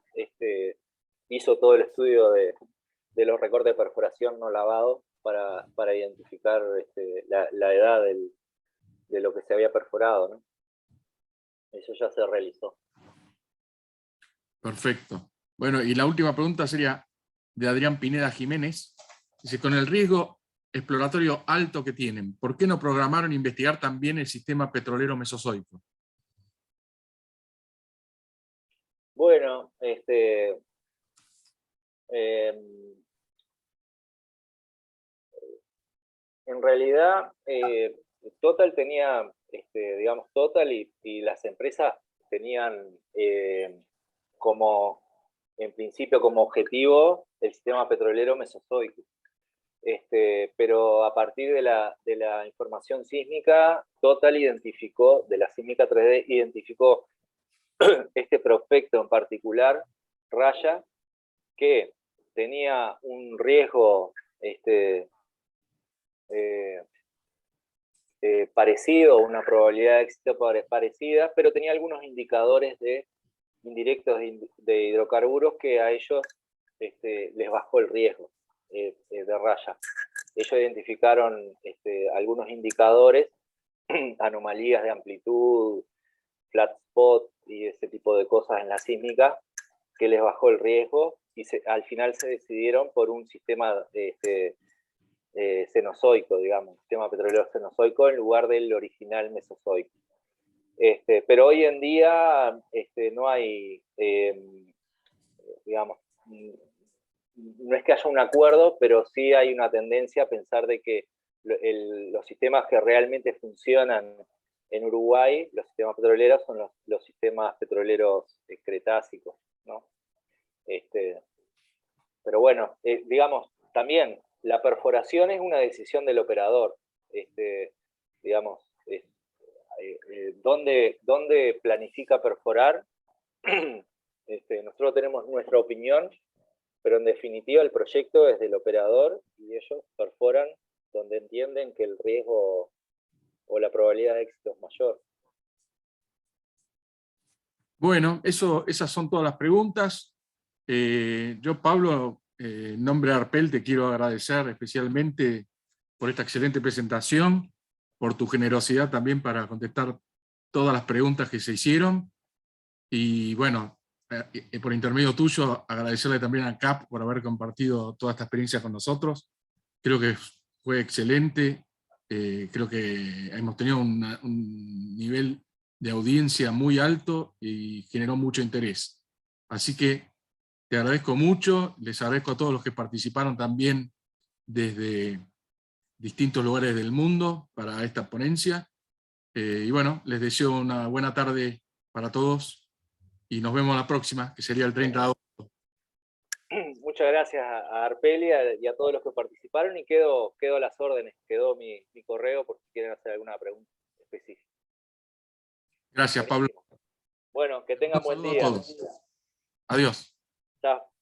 hizo todo el estudio de los recortes de perforación no lavados para identificar la edad de lo que se había perforado, ¿no? Eso ya se realizó. Perfecto. Bueno, y la última pregunta sería de Adrián Pineda Jiménez. Dice, con el riesgo exploratorio alto que tienen, ¿por qué no programaron investigar también el sistema petrolero mesozoico? Bueno, en realidad, Total tenía, digamos, Total y las empresas tenían en principio como objetivo el sistema petrolero mesozoico. Pero a partir de la información sísmica, Total identificó, de la sísmica 3D, identificó este prospecto en particular, Raya, que tenía un riesgo parecido, una probabilidad de éxito parecida, pero tenía algunos indicadores indirectos de hidrocarburos que a ellos les bajó el riesgo de Raya. Ellos identificaron algunos indicadores, anomalías de amplitud, flat spot y ese tipo de cosas en la sísmica, que les bajó el riesgo, y al final se decidieron por un sistema cenozoico, digamos, sistema petrolero cenozoico en lugar del original mesozoico. Pero hoy en día no hay, digamos, no es que haya un acuerdo, pero sí hay una tendencia a pensar de que los sistemas que realmente funcionan en Uruguay, los sistemas petroleros, son los sistemas petroleros cretácicos, ¿no? Pero bueno, digamos, también la perforación es una decisión del operador. Digamos, ¿dónde planifica perforar? Nosotros tenemos nuestra opinión, pero en definitiva el proyecto es del operador y ellos perforan donde entienden que el riesgo o la probabilidad de éxito es mayor. Bueno, esas son todas las preguntas. Yo, Pablo, en nombre de ARPEL, te quiero agradecer especialmente por esta excelente presentación, por tu generosidad también para contestar todas las preguntas que se hicieron. Y bueno, por intermedio tuyo, agradecerle también a CAP por haber compartido toda esta experiencia con nosotros. Creo que fue excelente. Creo que hemos tenido un nivel de audiencia muy alto y generó mucho interés. Así que te agradezco mucho, les agradezco a todos los que participaron también desde distintos lugares del mundo para esta ponencia. Y bueno, les deseo una buena tarde para todos y nos vemos la próxima, que sería el 30 de agosto. Muchas gracias a Arpelia y a todos los que participaron, y quedo a las órdenes, quedó mi correo por si quieren hacer alguna pregunta específica. Gracias, Buenísimo. Pablo. Bueno, que tengan buen día. Un saludo a todos. Adiós. Chao.